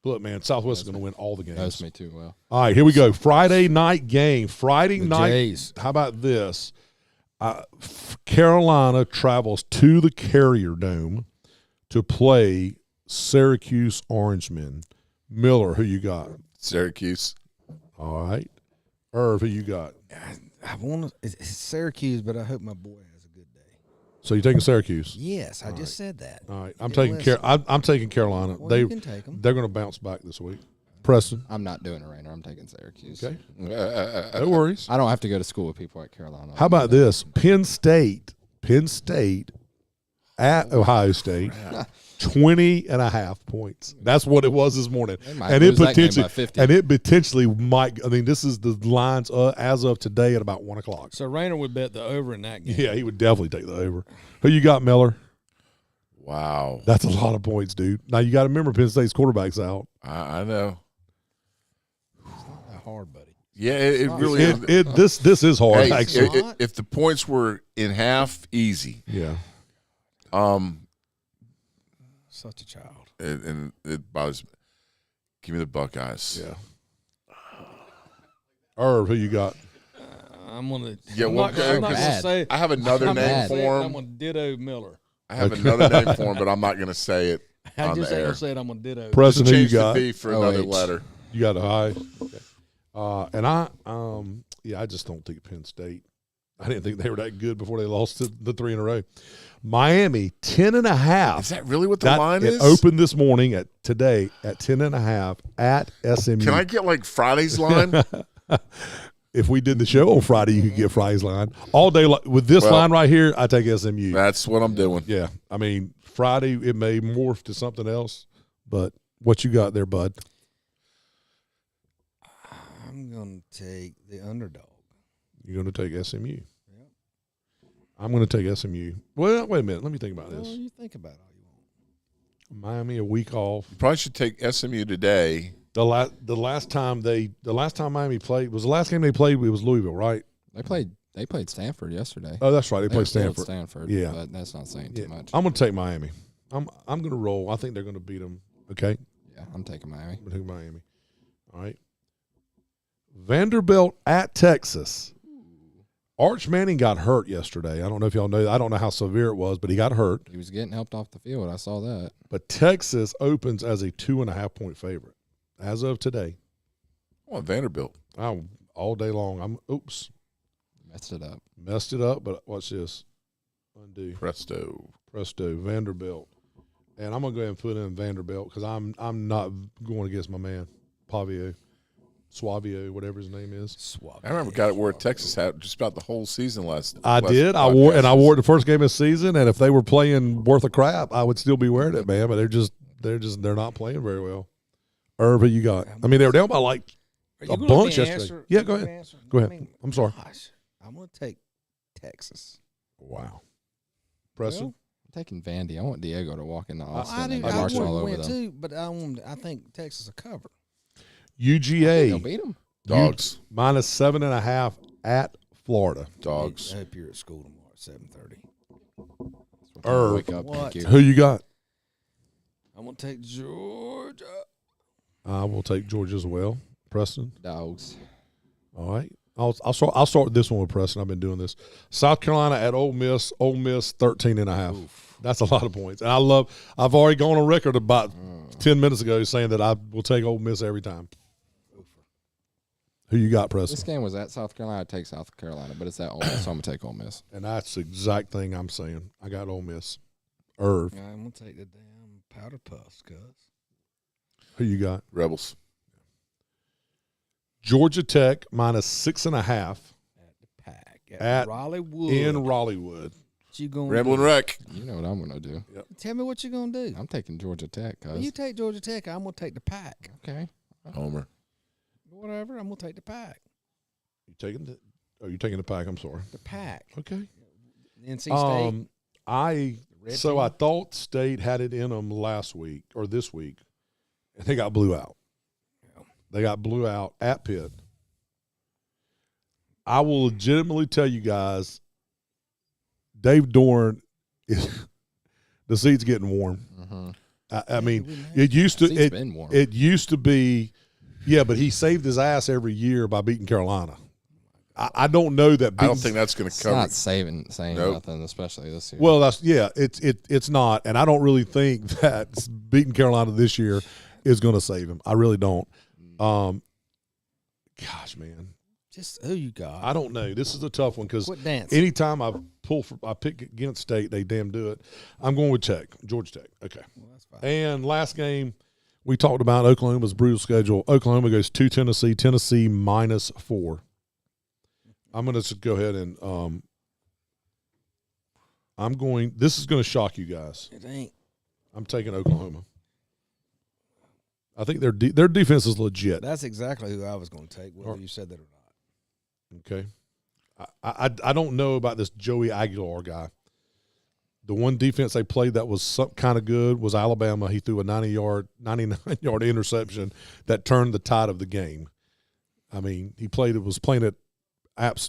Look, man, Southwest is going to win all the games. That's me too. Well, all right, here we go. Friday night game. Friday The night. Jays. How about this? Carolina travels to the Carrier Dome to play Syracuse Orangemen. Miller, who you got? Syracuse. All right. Irv, who you got? I want to. It's Syracuse, but I hope my boy has a good day. So you're taking Syracuse? Yes, I just said that. All right. I'm Didn't taking listen. I'm taking Carolina. Well, you can take them. They're going to bounce back this week. Preston. I'm not doing a Rainer. I'm taking Syracuse. Okay. No worries. I don't have to go to school with people at Carolina. How about this? Penn State at Ohio State, 20.5 points. That's what it was this morning. And it potentially might. I mean, this is the lines as of today at about 1 o'clock. So Rainer would bet the over in that game. Yeah, he would definitely take the over. Who you got, Miller? Wow. That's a lot of points, dude. Now you got to remember Penn State's quarterback's out. I know. It's not hard, buddy. Yeah, it really is. This is hard. Hey, actually. if the points were in half, easy. Yeah. Such a child. And it bothers me. Give me the Buckeyes. Yeah. Irv, who you got? I'm gonna. Yeah, I'm well, not gonna say. I have another name for I'm him. gonna ditto Miller. I have another name for him, but I'm not going to say it I on just the ain't air. gonna say it. I'm gonna ditto. Preston, Just who you change the got? B for another OH. letter. You got a high. Okay. And I just don't think Penn State. I didn't think they were that good before they lost the 3 in a row. Miami 10.5. Is that really what the line is? It opened this morning today at 10.5 at SMU. Can I get like Friday's line? If we did the show on Friday, you could get Friday's line all day. With this line right here, I take SMU. That's what I'm doing. Yeah, I mean Friday it may morph to something else, but what you got there, bud? I'm gonna take the underdog. You're going to take SMU. Yep. I'm going to take SMU. Well, wait a minute. Let me think about this. Well, you think about it all you want. Miami a week off. You probably should take SMU today. The last time Miami played was the last game they played. It was Louisville, right? They played Stanford yesterday. Oh, that's right. They played killed Stanford. Yeah, Yeah. but that's not saying too much. I'm going to take Miami. I'm going to roll. I think they're going to beat them. Okay. Yeah, I'm taking Miami. I'm going to take Miami. All right. Vanderbilt at Texas. Arch Manning got hurt yesterday. I don't know if y'all know. I don't know how severe it was, but he got hurt. He was getting helped off the field. I saw that. But Texas opens as a 2.5-point favorite as of today. I want Vanderbilt. All day long. Messed it up. But watch this. Undo. Presto. Vanderbilt. And I'm going to go ahead and put in Vanderbilt because I'm not going against my man, Suavio, whatever his name is. I remember got it where Texas had just about the whole season last. I did. I wore it the first game of the season, and if they were playing worth a crap, I would still be wearing it, man. But they're not playing very well. Irv, who you got? I mean, they were down by like a bunch yesterday. Yeah, go ahead. Go ahead. I'm sorry. Gosh, I'm going to take Texas. Wow. Preston? I'm taking Vandy. I want Diego to walk into Austin I and do. I march all want over to win them. too, but I think Texas will cover. They'll UGA beat them. Dogs. minus 7.5 at Florida. Dogs. I hope you're at school tomorrow at 7:30. Irv. Wake up. What? Thank you. Who you got? I'm going to take Georgia. I will take Georgia as well. Preston? Dogs. All right. I'll start with this one with Preston. I've been doing this. South Carolina at Ole Miss. Ole Miss 13.5. Oof. That's a lot of points. And I've already gone on record about 10 minutes ago saying that I will take Ole Miss every time. Who you got, This Preston? game was at South Carolina. I'd take South Carolina, but it's at Ole Miss, so I'm going to take Ole Miss. And that's the exact thing I'm saying. I got Ole Miss. Irv. Yeah, I'm going to take the damn powder puffs, cuz. Who you got? Rebels. Georgia Tech minus 6.5 At the pack. At- Raleighwood. in Raleighwood. What you going Ramblin' to Wreck. You know what I'm going to do. Tell me what you going to do. I'm taking Georgia Tech, When cuz. you take Georgia Tech, I'm going to take the pack. Okay. Homer. Whatever, I'm going to take the pack. You taking the pack? I'm sorry. The pack. Okay. NC State. I Red so team? I thought State had it in them last week or this week, and they got blew out. They got blew out at Pitt. I will legitimately tell you guys, Dave Dorn is the seat's getting warm. Mm-hmm. I mean, it used to it used to be, yeah, but he saved his ass every year by beating Carolina. I don't know that. I don't think that's going to cover. It's not saying nothing, especially this year. Well, it's not, and I don't really think that beating Carolina this year is going to save him. I really don't. Gosh, man. Just who you got? I don't know. This is a tough one because anytime I pick against State, they damn do it. I'm going with Georgia Tech. Okay. Well, that's fine. And last game, we talked about Oklahoma's brutal schedule. Oklahoma goes to Tennessee. Tennessee -4. I'm going to just go ahead and this is going to shock you guys. It ain't. I'm taking Oklahoma. I think their defense is legit. That's exactly who I was going to take, whether you said that or not. Okay. I don't know about this Joey Aguilar guy. The one defense they played that was kind of good was Alabama. He threw a 99-yard interception that turned the tide of the game. I mean, was playing at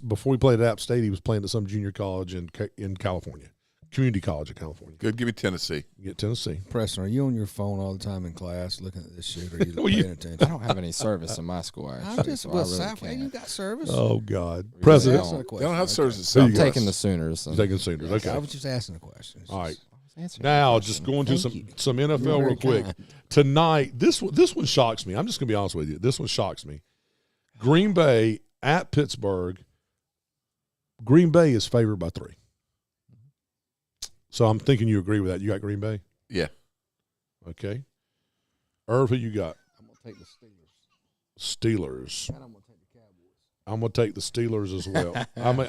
before he played at App State, he was playing at some junior college in California. Community College of California. Good. Give me Tennessee. You get Tennessee. Preston, are you on your phone all the time in class looking at this shit, or are you paying attention? I don't have any service in my school, actually. You got service? Oh, God. Really President. They don't have service. I'm taking the Sooners. You're taking Sooners. Okay. I was just asking the questions. All right. Now, just going to some NFL real quick. Kind. Tonight, this one shocks me. I'm just going to be honest with you. This one shocks me. Green Bay at Pittsburgh. Green Bay is favored by 3. So I'm thinking you agree with that. You got Green Bay? Yeah. Okay. Irv, who you got? I'm going to take the Steelers. And I'm going to take the Cowboys. I'm going to take the Steelers as well. I mean,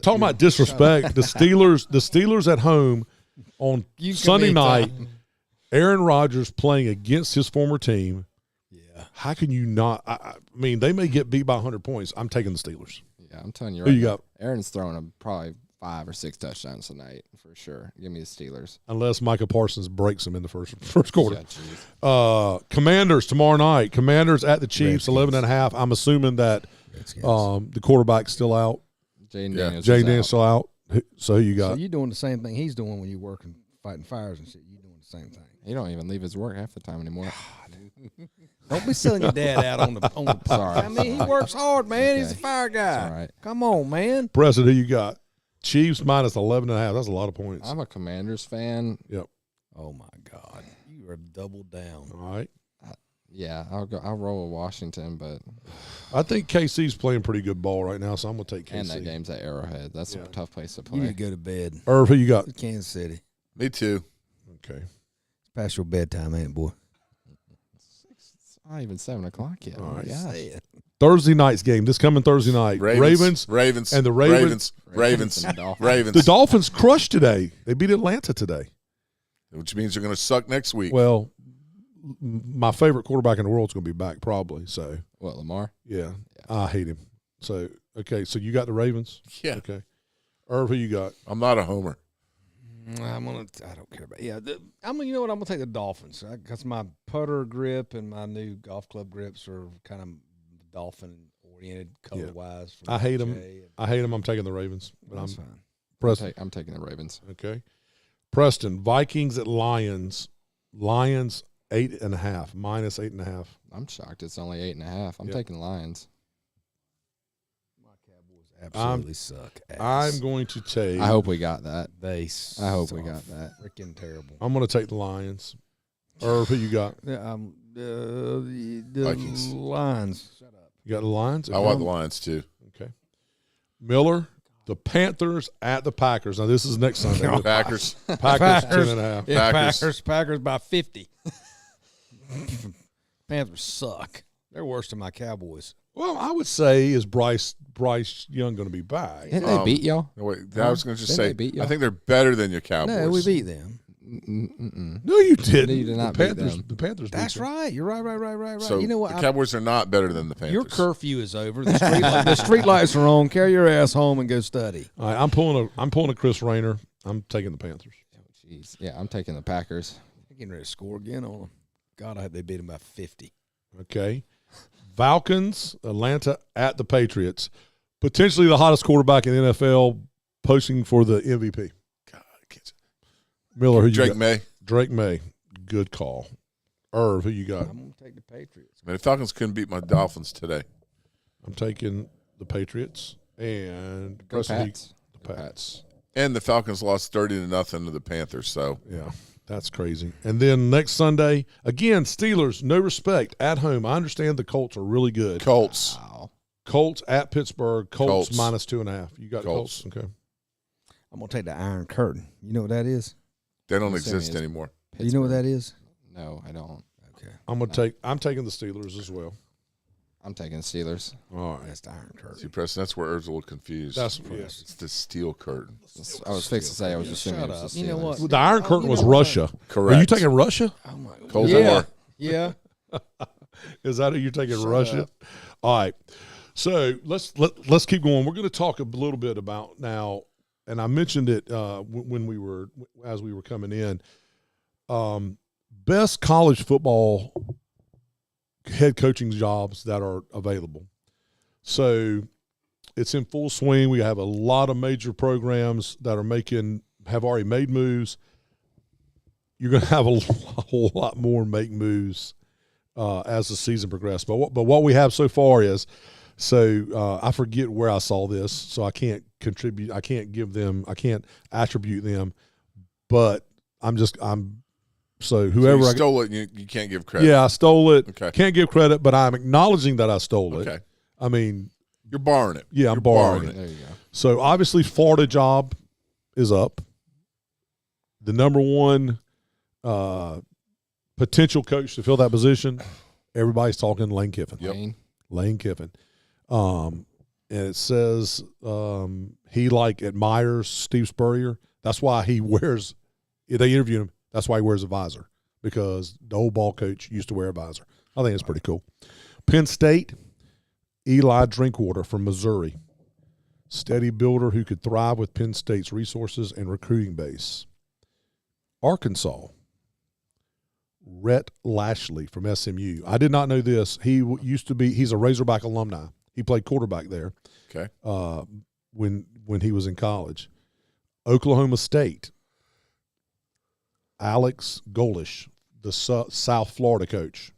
Talking about disrespect, the Steelers at home on Sunday night, Aaron Rodgers playing against his former team. Yeah. How can you not? I mean, they may get beat by 100 points. I'm taking the Steelers. Yeah, I'm telling you Who right you now, got? Aaron's throwing probably 5 or 6 touchdowns tonight for sure. Give me the Steelers. Unless Micah Parsons breaks them in the first quarter. Yeah, Commanders tomorrow night. Commanders at the Chiefs, 11.5. I'm assuming that the quarterback's still out. Jaden Daniels still out. So who you got? So you doing the same thing he's doing when you working, fighting fires and shit. You doing the same thing. He don't even leave his work half the time anymore. Don't be selling your dad out on the Sorry. I mean, he works hard, man. Okay. He's a fire guy. All right. Come on, man. President, who you got? Chiefs -11.5. That's a lot of points. I'm a Commanders fan. Yep. Oh my God, you are double down. All right. Yeah, I'll roll with Washington, but I think KC's playing pretty good ball right now, so I'm going to take KC. and that game's at Arrowhead. That's a tough place to You need play. to go to bed. Irv, who you got? Kansas City. Me too. Okay. It's past your bedtime, ain't it, boy? It's not even 7 o'clock yet. All right. Yeah. Thursday night's game. This coming Thursday night. Ravens. And the Ravens. Ravens. The Dolphins crushed today. They beat Atlanta today. Which means they're going to suck next week. Well, my favorite quarterback in the world is going to be back probably. So What, Lamar? yeah, I hate him. So okay, so you got the Ravens. Yeah. Okay. Irv, who you got? I'm not a homer. I don't care about. Yeah, you know what? I'm gonna take the Dolphins because my putter grip and my new golf club grips are kind of dolphin oriented color wise. I hate them. I'm taking the Ravens. But That's fine. Preston. I'm taking the Ravens. Okay. Preston, Vikings at Lions. Lions 8.5, -8.5. I'm shocked it's only 8.5. I'm taking Lions. My Cowboys absolutely suck. I'm going to take. I hope we got that. I hope we got that. Freaking terrible. I'm going to take the Lions. Irv, who you got? The Vikings. Lions. Shut up. You got the Lions? I want the Lions too. Okay. Miller, the Panthers at the Packers. Now, this is next Sunday. Packers. Packers 10.5. Yeah, Packers. Packers by 50. Panthers suck. They're worse than my Cowboys. Well, I would say, is Bryce Young going to be back? Didn't they beat y'all? No, wait, I was going to just Didn't say, they beat you? I think they're better than your Cowboys. No, we beat them. No, you didn't. No, you did not the beat Panthers. them. The Panthers. beat That's them. right. You're right. So you know what? the Cowboys are not better than the Panthers. Your curfew is over. The street lights are on. Carry your ass home and go study. All right, I'm pulling a Chris Rayner. I'm taking the Panthers. Jeez. Yeah, I'm taking the Packers. Getting ready to score again on them. God, I hope they beat them by 50. Okay. Falcons, Atlanta at the Patriots. Potentially the hottest quarterback in the NFL posting for the MVP. God, I can't. Miller, who you Drake got? May. Drake May. Good call. Irv, who you got? I'm going to take the Patriots. Man, the Falcons couldn't beat my Dolphins today. I'm taking the Patriots and Go Pats. the Pats. And the Falcons lost 30-0 to the Panthers. So Yeah, that's crazy. And then next Sunday, again, Steelers, no respect, at home. I understand the Colts are really good. Colts. Wow. Colts at Pittsburgh. Colts Colts. minus 2.5. You got Colts. Colts? Okay. I'm going to take the Iron Curtain. You know what that is? They don't I'm assuming exist it's anymore. Do you know what that is? No, I don't. Okay. I'm taking the Steelers as well. I'm taking Steelers. All right. That's the Iron Curtain. See, Preston, that's where Earth's a little confused. That's It's the steel curtain. I was fixed to say I was assuming Shut it was up. the You know Steelers. what? The Iron Curtain you was know what? Russia. Correct. Are you taking Russia? Oh, my God. Cold Yeah. War. Yeah. Is that who you're taking? Shut Russia? up. All right. So let's keep going. We're going to talk a little bit about now, and I mentioned it when we were coming in. Best college football head coaching jobs that are available. So it's in full swing. We have a lot of major programs that have already made moves. You're going to have a whole lot more make moves as the season progresses. But what we have so far is, I forget where I saw this, so I can't contribute. I can't attribute them. But so whoever So you stole it, and you can't give credit. Yeah, I stole it. Okay. Can't give credit, but I'm acknowledging that I stole it. Okay. I mean, You're borrowing it. yeah, I'm You're borrowing it. There you go. So obviously, Florida job is up. The number one potential coach to fill that position, everybody's talking Lane Kiffin. Lane. Lane Kiffin. And it says he admires Steve Spurrier. That's why he wears – they interviewed him. That's why he wears a visor, because the old ball coach used to wear a visor. I think it's pretty cool. Penn State, Eli Drinkwater from Missouri. Steady builder who could thrive with Penn State's resources and recruiting base. Arkansas, Rhett Lashley from SMU. I did not know this. He's a Razorback alumni. He played quarterback there. Okay. When he was in college. Oklahoma State, Alex Golish, the South Florida coach.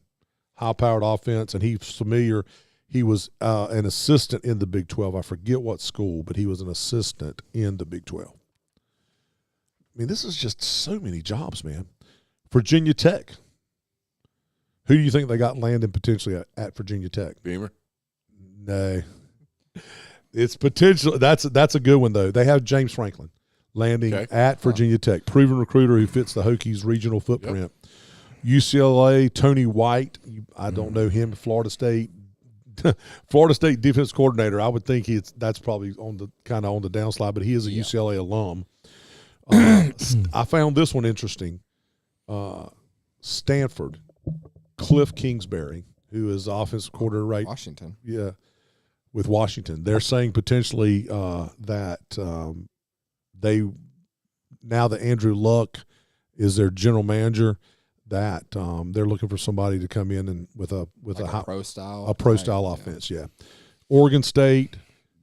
High-powered offense, and he's familiar. He was an assistant in the Big 12. I forget what school, but he was an assistant in the Big 12. I mean, this is just so many jobs, man. Virginia Tech. Who do you think they got landing potentially at Virginia Tech? Beamer. No. It's potential. That's a good one, though. They have James Franklin landing at Virginia Tech. Proven recruiter who fits the Hokies' regional footprint. Yep. UCLA, Tony White. I don't know him. Florida State. Florida State defense coordinator. I would think that's probably on the downslide, but he is a UCLA alum. I found this one interesting. Stanford, Cliff Kingsbury, who is the offensive coordinator, right? Washington. Yeah, with Washington. They're saying potentially that now that Andrew Luck is their general manager, that they're looking for somebody to come in and with a pro style offense. Yeah. Oregon State,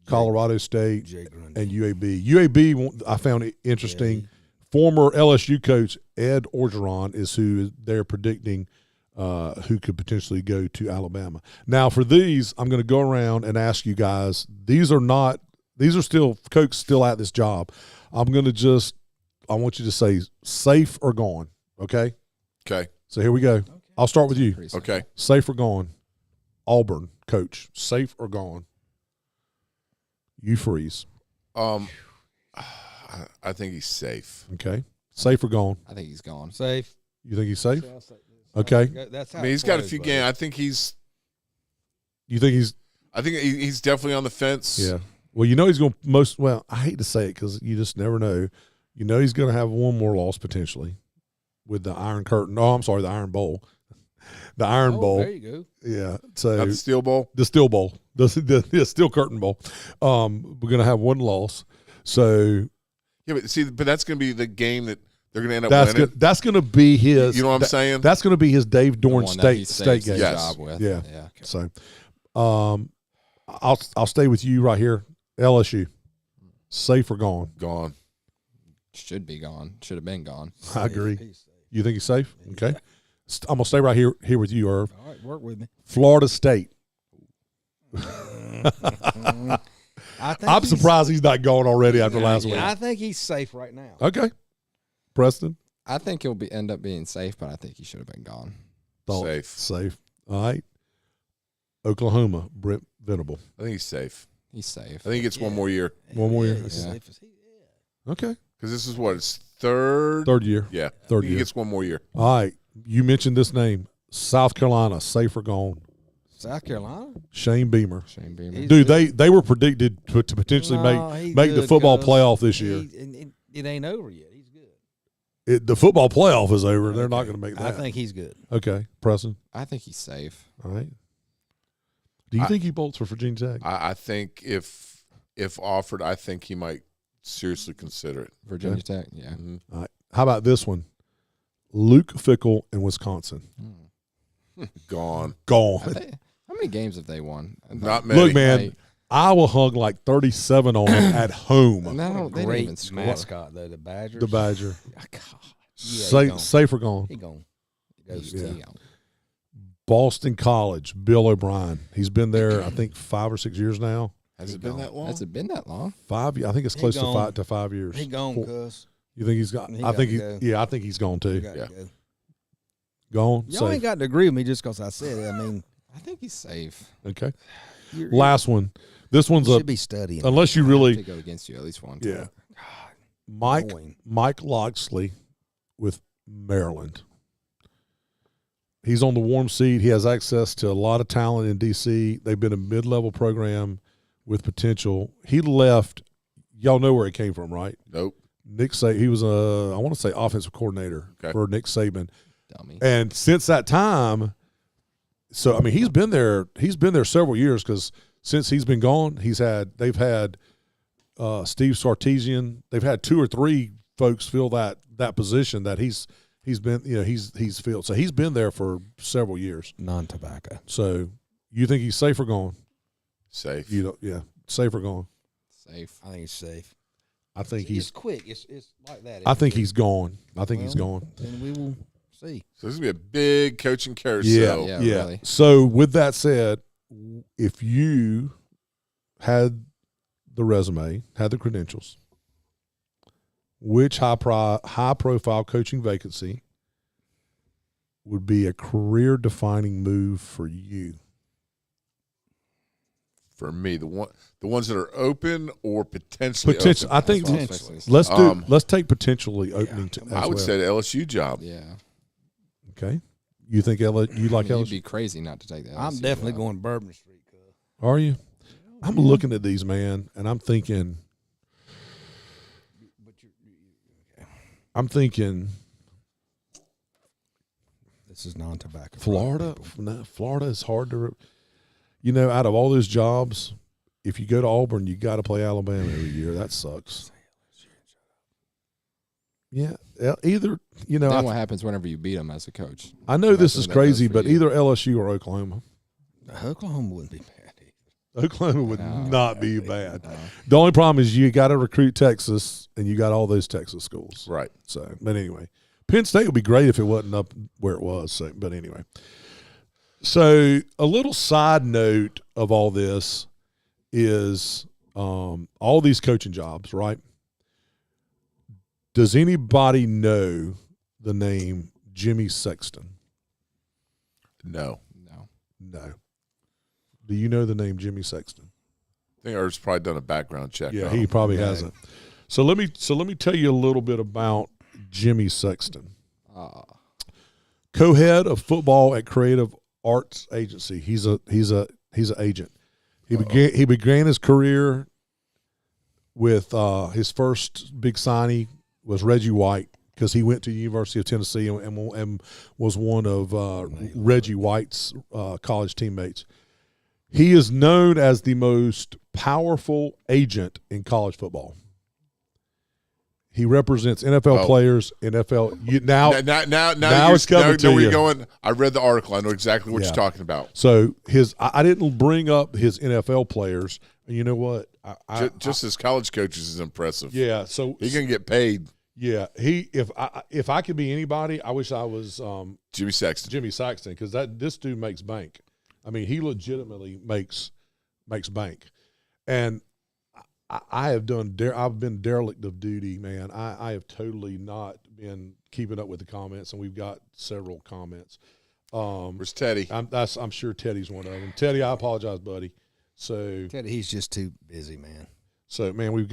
Colorado State, and UAB. UAB, I found it interesting. Former LSU coach Ed Orgeron is who they're predicting who could potentially go to Alabama. Now, for these, I'm going to go around and ask you guys. These are still Coke's still at this job. I want you to say safe or gone. Okay. Okay. So here we go. Okay. I'll start with you. Okay. Safe or gone? Auburn coach. Safe or gone? You freeze. I think he's safe. Okay. Safe or gone? I think he's gone. Safe. You think he's safe? Okay. That's how he's got a few games. I think he's. You think he's? I think he's definitely on the fence. Yeah. Well, he's going to well, I hate to say it because you just never know. He's going to have one more loss potentially with the Iron Curtain. Oh, I'm sorry, the Iron Bowl. The Iron Bowl. There you go. Yeah. So not the Steel Bowl? The Steel Bowl. The Steel Curtain Bowl. We're going to have one loss. So. Yeah, but that's going to be the game that they're going to end up winning. That's going to be his. You know what I'm saying? That's going to be his Dave Dorn state game. Job with. Yeah. Yeah. So, I'll stay with you right here. LSU, safe or gone? Gone. Should be gone. Should have been gone. I agree. You think he's safe? Okay. I'm gonna stay right here with you, Irv. All right, work with me. Florida State. I'm surprised he's not gone already after last week. I think he's safe right now. Okay. Preston? I think he'll end up being safe, but I think he should have been gone. Safe. All right. Oklahoma, Brent Venable. I think he's safe. He's safe. I think he gets one more year. One more year? He's Yeah. safe as he Okay. Because this is what, his third year. Yeah. Third He year. gets one more year. All right. You mentioned this name. South Carolina, safe or gone? South Carolina? Shane Beamer. Shane Beamer. He's Dude, good. they were predicted to potentially make the football playoff this year. It ain't over yet. He's good. The football playoff is over. They're not going to make that. I think he's good. Okay. Preston? I think he's safe. All right. Do you think he bolts for Virginia Tech? I think if offered, I think he might seriously consider it. Virginia Tech, yeah. Mm-hmm. All right. How about this one? Luke Fickell in Wisconsin. Gone. Gone. How many games have they won? Not many. Look, man, Iowa hung like 37 on them at home. No, they didn't Great even score. mascot, though, the Badgers. The Badger. Yeah, Safe or gone? he gone. Yeah. Boston College, Bill O'Brien. He's been there, I think, 5 or 6 years now. Has it been that long? Has it been that long? 5 years. I think it's close to 5 years. He gone, cuz. You think he's gone? I think he's gone too. Yeah. Go. Gone. Y'all ain't got to agree with me just because I said it. I mean, I think he's safe. Okay. Last one. This one's should be studying. unless you I have really to go against you at least one. yeah. Knowing. Mike Loxley with Maryland. He's on the warm seat. He has access to a lot of talent in D.C. They've been a mid-level program with potential. He left. Y'all know where he came from, right? Nope. Nick Saban. He was I want to say offensive coordinator for Nick Saban. Dummy. And since that time, so I mean, he's been there several years because since he's been gone, they've had Steve Sarkisian. They've had 2 or 3 folks fill that position that he's been he's filled. So he's been there for several years. Non-tobacco. So you think he's safe or gone? Safe. Safe or gone? Safe. I think he's safe. I think It's quick. It's like that. I think he's gone. I think he's gone. Then we will see. So this is going to be a big coaching carousel. Yeah. Yeah. Really. So with that said, if you had the resume, had the credentials, which high-profile coaching vacancy would be a career-defining move for you? For me, the ones that are open or potentially Potential. open. I think Potentially. let's take potentially opening. I would say the LSU job. Yeah. Okay. You think you like You'd LSU? be crazy not to take that. I'm definitely going Bourbon Street. Are you? I'm looking at these, man, and I'm thinking. This is non-tobacco. Florida. Florida is hard to. Out of all those jobs, if you go to Auburn, you got to play Alabama every year. That sucks. Yeah, either Then what happens whenever you beat them as a coach? I know this is that crazy, goes for but you. either LSU or Oklahoma. Oklahoma wouldn't be bad. Oklahoma would No. not be bad. No. The only problem is you got to recruit Texas, and you got all those Texas schools. Right. So, but anyway, Penn State would be great if it wasn't up where it was. So, but anyway. So a little side note of all this is all these coaching jobs, right? Does anybody know the name Jimmy Sexton? No. No. Do you know the name Jimmy Sexton? I think Ert's probably done a background check. Yeah, on he him. probably hasn't. So let me tell you a little bit about Jimmy Sexton. Co-head of football at Creative Arts Agency. He's an agent. He began his career with his first big signee was Reggie White because he went to the University of Tennessee and was one of Reggie White's college teammates. He is known as the most powerful agent in college football. He represents NFL players, NFL. Now it's coming to you. Going, I read the article. I know exactly what you're talking about. So I didn't bring up his NFL players. You know what? Just his college coaches is impressive. Yeah. So he can get paid. Yeah. If I could be anybody, I wish I was Jimmy Sexton. Jimmy Sexton, because this dude makes bank. I mean, he legitimately makes bank, and I've been derelict of duty, man. I have totally not been keeping up with the comments, and we've got several comments. Where's Teddy? I'm sure Teddy's one of them. Teddy, I apologize, buddy. So Teddy, he's just too busy, man. So, man,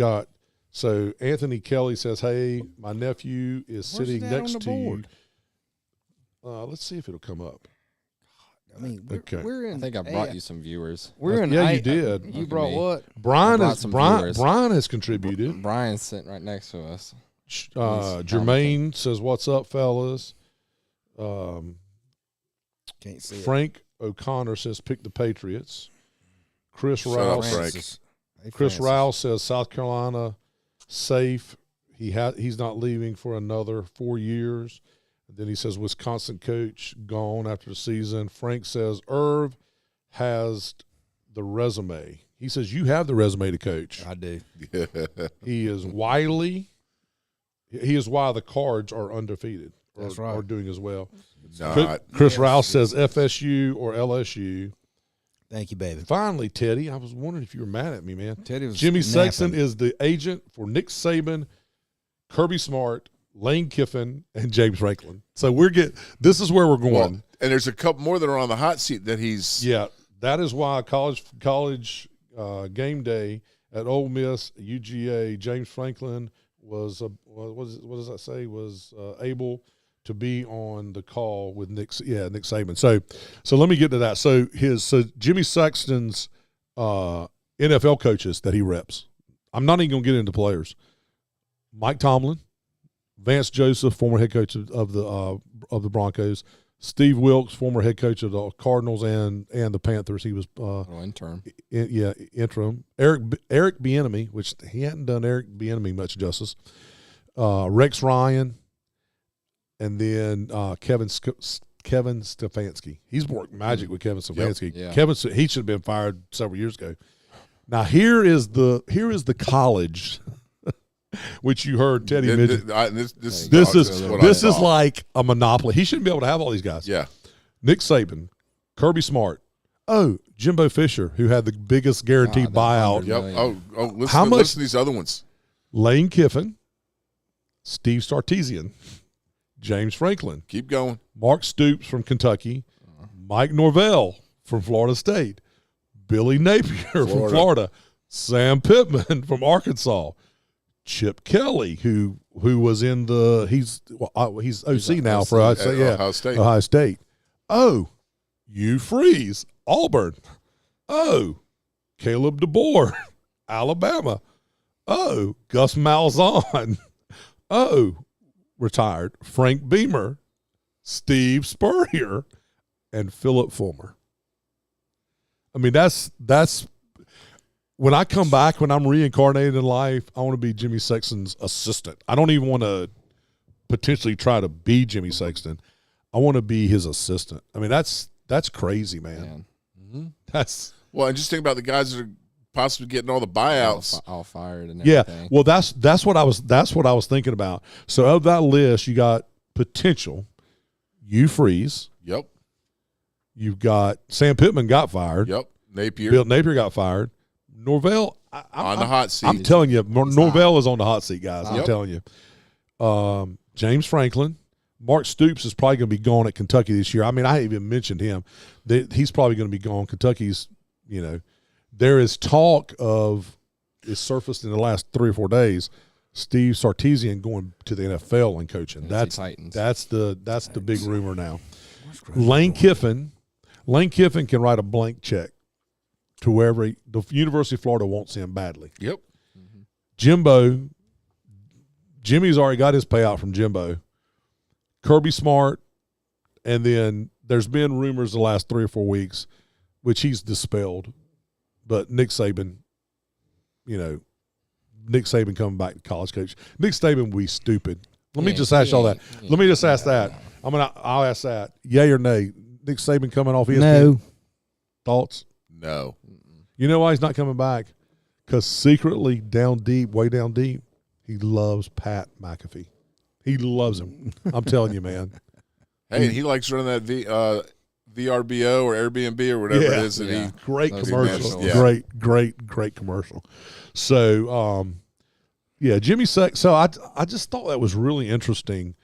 so Anthony Kelly says, "Hey, my nephew is sitting next to you." Let's see if it'll come up. I mean, okay. we're in. I think I brought you some viewers. We're in. Yeah, you did. You brought what? Brian has contributed. Brian's sitting right next to us. Jermaine says, "What's up, fellas?" Can't see Frank O'Connor says, "Pick the Patriots." Chris Rouse says, "South Carolina safe. He's not leaving for another 4 years." Then he says, "Wisconsin coach gone after the season." Frank says, "Irv has the resume." He says, "You have the resume to coach." I do. He is wily. He is why the Cards are undefeated. That's right. Are doing as well. Not. Chris Rouse says FSU or LSU. Thank you, baby. Finally, Teddy, I was wondering if you were mad at me, man. Teddy was Jimmy napping. Sexton is the agent for Nick Saban, Kirby Smart, Lane Kiffin, and James Franklin. So this is where we're going. Well, and there's a couple more that are on the hot seat that he's. Yeah, that is why college game day at Ole Miss, UGA, James Franklin was what does that say? Was able to be on the call with Nick Saban. So let me get to that. So Jimmy Sexton's NFL coaches that he reps. I'm not even gonna get into players. Mike Tomlin, Vance Joseph, former head coach of the Broncos, Steve Wilkes, former head coach of the Cardinals and the Panthers. He was interim. Interim. Eric Bieniemy, which he hadn't done Eric Bieniemy much justice. Rex Ryan, and then Kevin Stefanski. He's worked magic with Kevin Stefanski. Yep. Yeah. He should have been fired several years ago. Now here is the college. Which you heard Teddy mention. This is like a monopoly. He shouldn't be able to have all these guys. Yeah. Nick Saban, Kirby Smart. Oh, Jimbo Fisher, who had the biggest guaranteed buyout. Yep. Listen to these other ones. Lane Kiffin, Steve Sarkisian, James Franklin. Keep going. Mark Stoops from Kentucky, Mike Norvell from Florida State, Billy Napier from Florida, Sam Pittman from Arkansas, Chip Kelly, who was in he's OC now for Ohio State. Oh, Hugh Freeze, Auburn. Oh, Caleb DeBoer, Alabama. Oh, Gus Malzahn. Oh, retired Frank Beamer, Steve Spurrier, and Philip Fulmer. I mean, that's when I come back, when I'm reincarnated in life, I want to be Jimmy Sexton's assistant. I don't even want to potentially try to be Jimmy Sexton. I want to be his assistant. I mean, that's crazy, man. Mm-hmm. And just think about the guys that are possibly getting all the buyouts, all fired, and everything. Yeah. Well, that's what I was thinking about. So of that list, you got potential. Hugh Freeze. Yep. You've got Sam Pittman got fired. Yep. Bill Napier got fired. Norvell on the hot seat. I'm telling you, Norvell is on the hot seat, guys. I'm telling you. James Franklin, Mark Stoops is probably going to be gone at Kentucky this year. I mean, I even mentioned him. He's probably going to be gone. Kentucky's, there is talk of it's surfaced in the last 3 or 4 days. Steve Sarkisian going to the NFL and coaching. That's the big rumor now. Lane Kiffin can write a blank check to wherever the University of Florida wants him badly. Yep. Mm-hmm. Jimmy's already got his payout from Jimbo. Kirby Smart, and then there's been rumors the last 3 or 4 weeks, which he's dispelled. But Nick Saban, Nick Saban coming back to college coach. Nick Saban will be stupid. Let me just ask y'all that. Let me just ask that. I'll ask that. Yay or nay? Nick Saban coming off ESPN? No. Thoughts? No. You know why he's not coming back? Because secretly, down deep, way down deep, he loves Pat McAfee. He loves him. I'm telling you, man. Hey, he likes running that VRBO or Airbnb or whatever it is. And great commercial. Yeah. Great commercial. So, Jimmy Sexton. So I just thought that was really interesting.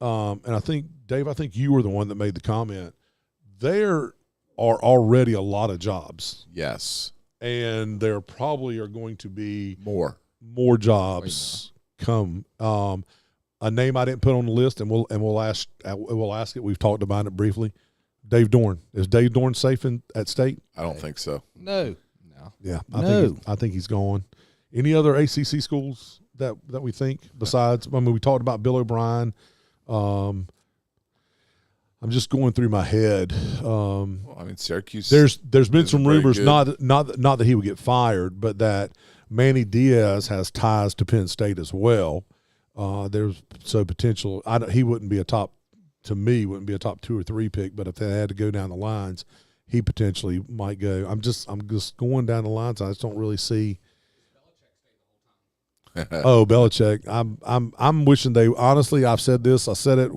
And I think, Dave, you were the one that made the comment. There are already a lot of jobs. Yes. And there probably are going to be more jobs come. A name I didn't put on the list, and we'll ask it. We've talked about it briefly. Dave Dorn. Is Dave Dorn safe at State? I don't think so. No. Yeah, I think he's gone. Any other ACC schools that we think besides? I mean, we talked about Bill O'Brien. I'm just going through my head. Syracuse. There's been some rumors, not that he would get fired, but that Manny Diaz has ties to Penn State as well. There's potential. He wouldn't be a top 2 or 3 pick, but if they had to go down the lines, he potentially might go. I'm just going down the lines. I just don't really see. Oh, Belichick. I'm wishing they honestly. I've said this. I said it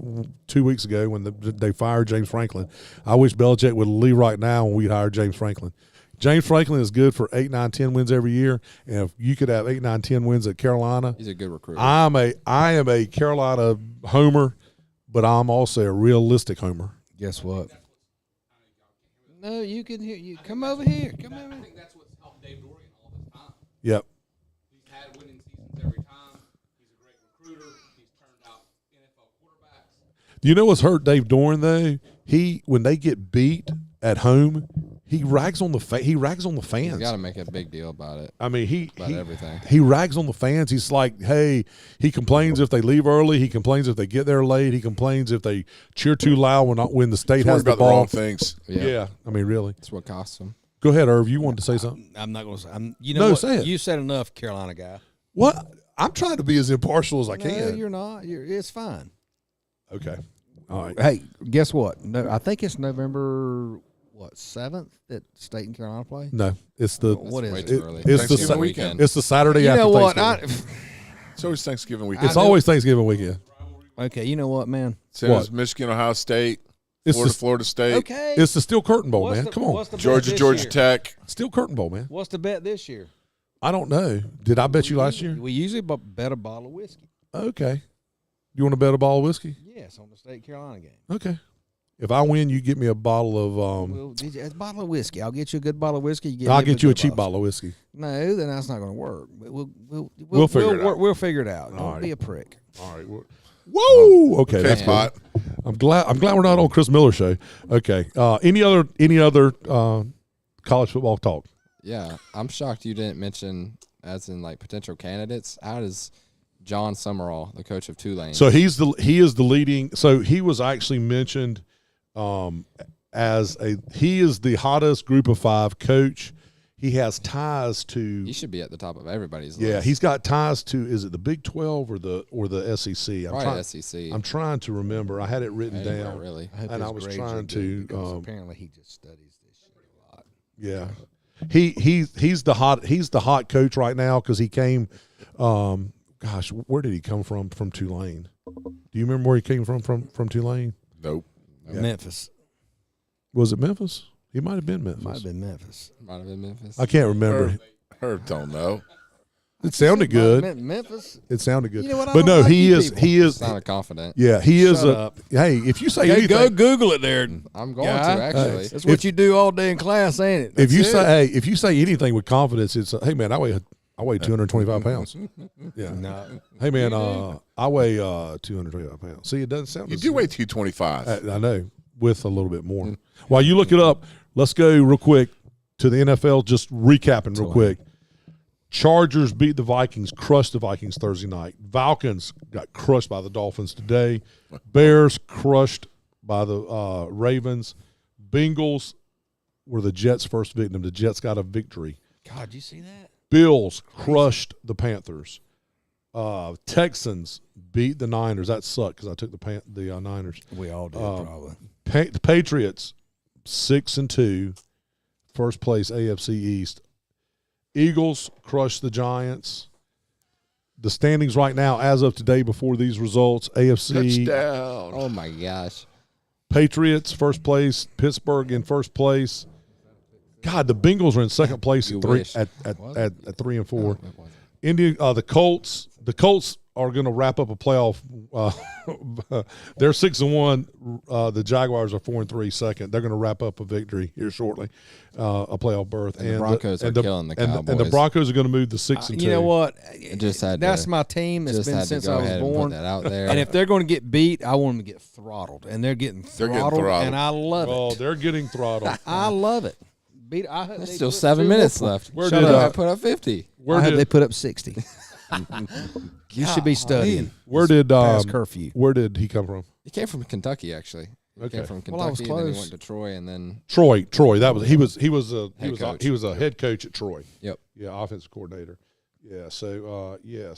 2 weeks ago when they fired James Franklin. I wish Belichick would leave right now and we'd hire James Franklin. James Franklin is good for 8, 9, 10 wins every year, and if you could have 8, 9, 10 wins at Carolina, he's a good recruiter. I am a Carolina homer, but I'm also a realistic homer. Guess what? No, you can hear you. Come over here. Come over. I think that's what's helped Dave Dorian all this time. Yep. He's had winning seasons every time. He's a great recruiter. He's turned out NFL quarterbacks. You know what's hurt Dave Doran though? When they get beat at home, he rags on the fans. He's got to make a big deal about it. I mean, everything. He rags on the fans. He's like, hey, he complains if they leave early. He complains if they get there late. He complains if they cheer too loud when the state has the about ball. The wrong things. Yeah. I mean, really. That's what costs him. Go ahead, Irv. You wanted to say something? I'm not going to say. You know what? Say it. You said enough, Carolina guy. What? I'm trying to be as impartial as I can. No, you're not. It's fine. Okay. All right. Hey, guess what? No, I think it's November 7th that State and Carolina play. No, it's the what is it? It's the weekend. It's the Saturday after Thanksgiving. It's always Thanksgiving weekend. It's always Thanksgiving weekend. Okay, you know what, man? Same as Michigan, Ohio State, Florida State. Okay, it's the Steel Curtain Bowl, man. Come on, Georgia Tech. Steel Curtain Bowl, man. What's the bet this year? I don't know. Did I bet you last year? We usually bet a bottle of whiskey. Okay. You want to bet a bottle of whiskey? Yes, on the State Carolina game. Okay. If I win, you get me a bottle of a bottle of whiskey. I'll get you a good bottle of whiskey. I'll get you a cheap bottle of whiskey. No, then that's not going to work. We'll figure it out. We'll figure it out. Don't right. be a prick. All right. Whoa. Okay, that's spot. Cool. I'm glad we're not on Chris Miller show. Okay. Any other college football talk? Yeah, I'm shocked you didn't mention as in like potential candidates. How does John Summerall, the coach of Tulane? So he is the leading. So he was actually mentioned. He is the hottest Group of 5 coach. He has ties to. He should be at the top of everybody's list. Yeah, list. he's got ties to. Is it the Big 12 or the SEC? Probably SEC. I'm trying to remember. I had it written down. Really, and I was trying to. Apparently, he just studies this shit a lot. Yeah, he's the hot coach right now because he came. Gosh, where did he come from? From Tulane. Do you remember where he came from Tulane? Nope. Yeah. Memphis. Was it Memphis? He might have been Memphis. Might have been Memphis. I can't remember. Herb don't know. It sounded good. Memphis. It sounded good. You know what, but no, he is. Sounded confident. Yeah, he is. Up. Hey, if you say hey, anything, go Google it there. I'm going to actually. That's what you do all day in class, ain't it? If you say anything with confidence, it's hey man, I weigh 225 pounds. Yeah. No. Hey man, I weigh 225 pounds. See, it doesn't sound. You do weigh 225. I know, with a little bit more. While you look it up, let's go real quick to the NFL. Just recapping real quick. Chargers beat the Vikings, crushed the Vikings Thursday night. Falcons got crushed by the Dolphins today. Bears crushed by the Ravens. Bengals were the Jets' first victim. The Jets got a victory. God, you see that? Bills crushed the Panthers. Texans beat the Niners. That sucked because I took the Niners. We all did, probably. The Patriots 6-2, first place AFC East. Eagles crushed the Giants. The standings right now, as of today, before these results, AFC Touchdown. Oh my gosh. Patriots first place, Pittsburgh in first place. God, the Bengals are in second place at 3 and 4. The Colts. The Colts are going to wrap up a playoff. They're 6-1. The Jaguars are 4-3 second. They're going to wrap up a victory here shortly, a playoff berth. And the Broncos are killing the Cowboys. And the Broncos are going to move to 6-2. You know what? That's my team. It's been since I was born. That out there. And if they're going to get beat, I want them to get throttled. And they're getting throttled, and I love it. Oh, they're getting throttled. I love it. There's still 7 minutes left. Where Shut did up. I put up 50. I hope they put up 60. You should be studying. Where did past curfew? Where did he come from? He came from Kentucky, actually. He came from Kentucky, Well, I was and then he close. went to Troy, and then Troy. That was he was a head coach at Troy. Yep. Yeah, offensive coordinator. Yeah. So You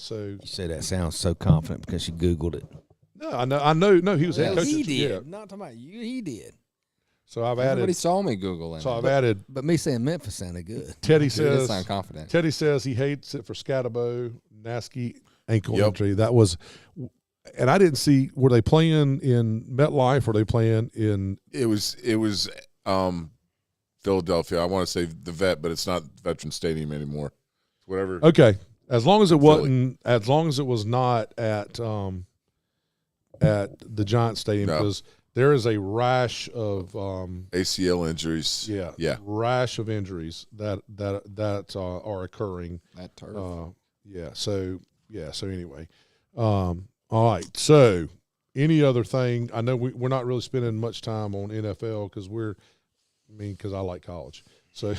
say that sounds so confident because you Googled it. no, I know. No, he was head coach. He at, did. Yeah. Not talking about you. He did. So I've everybody added. saw me Googling. So I've added. But me saying Memphis sounded good. Teddy He did says. sound confident. Teddy says he hates it for Scatabo, Nasky ankle Yep. injury. That was, and I didn't see. Were they playing in MetLife? Or were they playing in? It was Philadelphia. I want to say the Vet, but it's not Veteran Stadium anymore. Whatever. Okay, as long as it wasn't. As long as it was not at the Giants Stadium, No. because there is a rash of ACL injuries. Yeah. rash of injuries that are occurring. That turf. So anyway, all right. So any other thing? I know we're not really spending much time on NFL because because I like college. So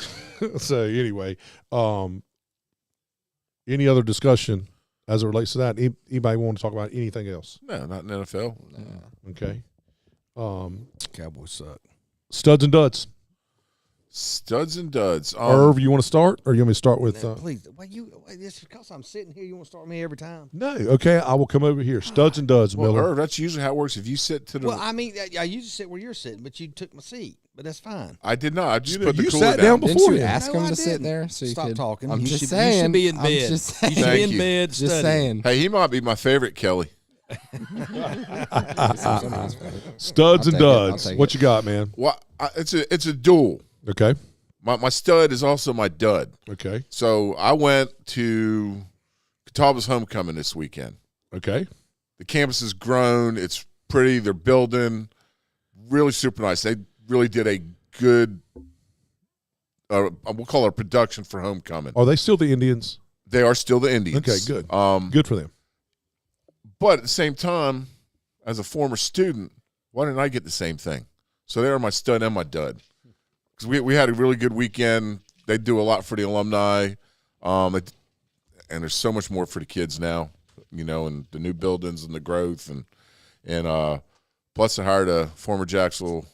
so anyway, any other discussion as it relates to that? Anybody want to talk about anything else? No, not in NFL. Okay. Cowboys suck. Studs and duds. Studs and duds. Irv, you want to start, or you want me to start with? Please, it's because I'm sitting here. You want to start with me every time? No. Okay, I will come over here. Studs and duds, Well, Miller. Irv, that's usually how it works. If you sit to the, Well, I mean, I usually sit where you're sitting, but you took my seat. But that's fine. I did not. I just You put the you cooler sat down Didn't before you him. ask No, him I to sit didn't. there? So you Stop could, talking. I'm You just should- saying. You should be in I'm bed. just You saying. should be Thank in you. bed Just studying. saying. Hey, he might be my favorite, Kelly. Studs and I'll take it. I'll duds. take What it. you got, man? Well, it's a duel. Okay. My stud is also my dud. Okay. So I went to Catawba's homecoming this weekend. Okay. The campus has grown. It's pretty. They're building. Really super nice. They really did a good, we'll call it a production for homecoming. Are they still the Indians? They are still the Indians. Okay, good. Good for them. But at the same time, as a former student, why didn't I get the same thing? So they are my stud and my dud. Because we had a really good weekend. They do a lot for the alumni. And there's so much more for the kids now, and the new buildings and the growth. And plus I hired a former Jacksonville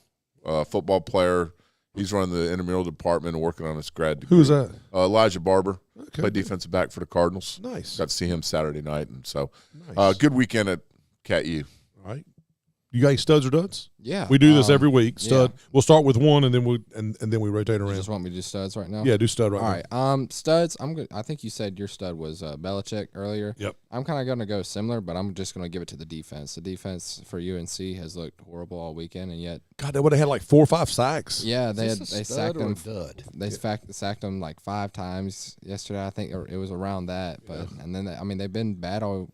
football player. He's running the intramural department and working on his grad degree. Who's that? Elijah Barber. Okay. Played defensive back for the Cardinals. Nice. Got to see him Saturday night. And so Nice. good weekend at Cat U. All right. You got any studs or duds? Yeah. We do this every week. Stud. yeah. We'll start with one, and then we rotate You around. just want me to do studs right now? Yeah, do stud right All now. right. Studs. I'm good. I think you said your stud was Belichick earlier. Yep. I'm kind of going to go similar, but I'm just going to give it to the defense. The defense for UNC has looked horrible all weekend, and yet, God, they would have had like 4 or 5 sacks. yeah, Is they this a sacked stud or him. a dud? They sacked him like 5 times yesterday. I think or it was around that. But and then they've been bad all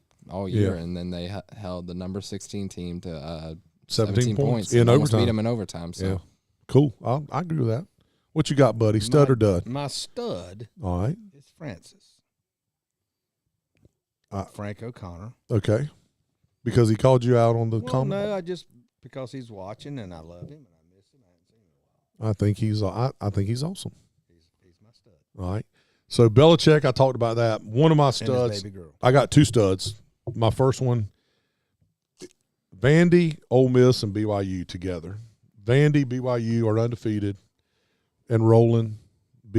year, Yeah. and then they held the number 16 team to 17 points and in almost overtime. beat them in overtime. So. Yeah. Cool. I agree with that. What you got, buddy? Stud or dud? My stud All right. is Francis. Uh, Frank O'Connor. Okay. Because he called you out on the Well, comment. no, I just because he's watching and I love him and I miss him. I haven't seen him in a while. I think he's awesome. He's my stud. All right. So Belichick, I talked about that. One of my And studs. his baby girl. I got 2 studs. My first one, Vandy, Ole Miss, and BYU together. Vandy, BYU are undefeated and rolling.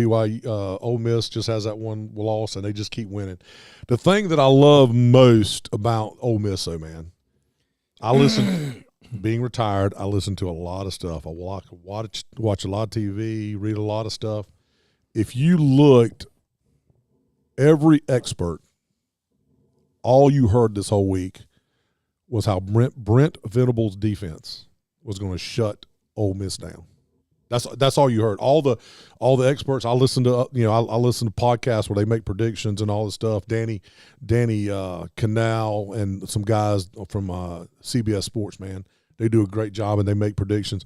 Ole Miss just has that one loss, and they just keep winning. The thing that I love most about Ole Miss, though, man, I listen. Being retired, I listen to a lot of stuff. I watch a lot of TV, read a lot of stuff. If you looked, every expert, all you heard this whole week was how Brent Venables' defense was going to shut Ole Miss down. That's all you heard. All the experts. I listen to I listen to podcasts where they make predictions and all this stuff. Danny Canal and some guys from CBS Sports, man, they do a great job and they make predictions.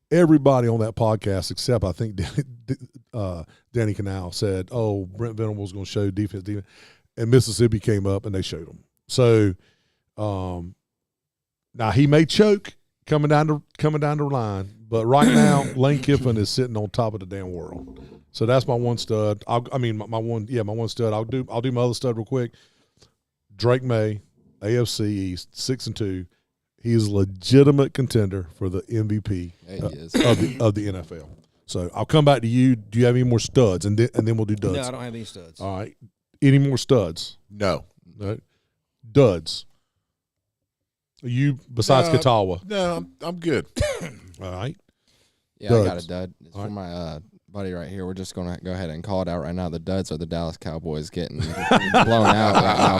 Everybody on that podcast, except I think Danny Canal, said, "Oh, Brent Venables going to show defense," and Mississippi came up and they showed them. So now he may choke coming down the line. But right now, Lane Kiffin is sitting on top of the damn world. So that's my one stud. My one stud. I'll do my other stud real quick. Drake May, AFC East, 6-2. He is a legitimate contender for the MVP of the NFL. So I'll come back to you. Do you have any more studs? And then we'll do duds. No, I don't have any studs. All right. Any more studs? No. Duds. You besides Katawa? No, I'm good. All right. Yeah, Duds. I got a dud. It's for my buddy right here. We're just going to go ahead and call it out right now. The duds are the Dallas Cowboys getting blown out right now,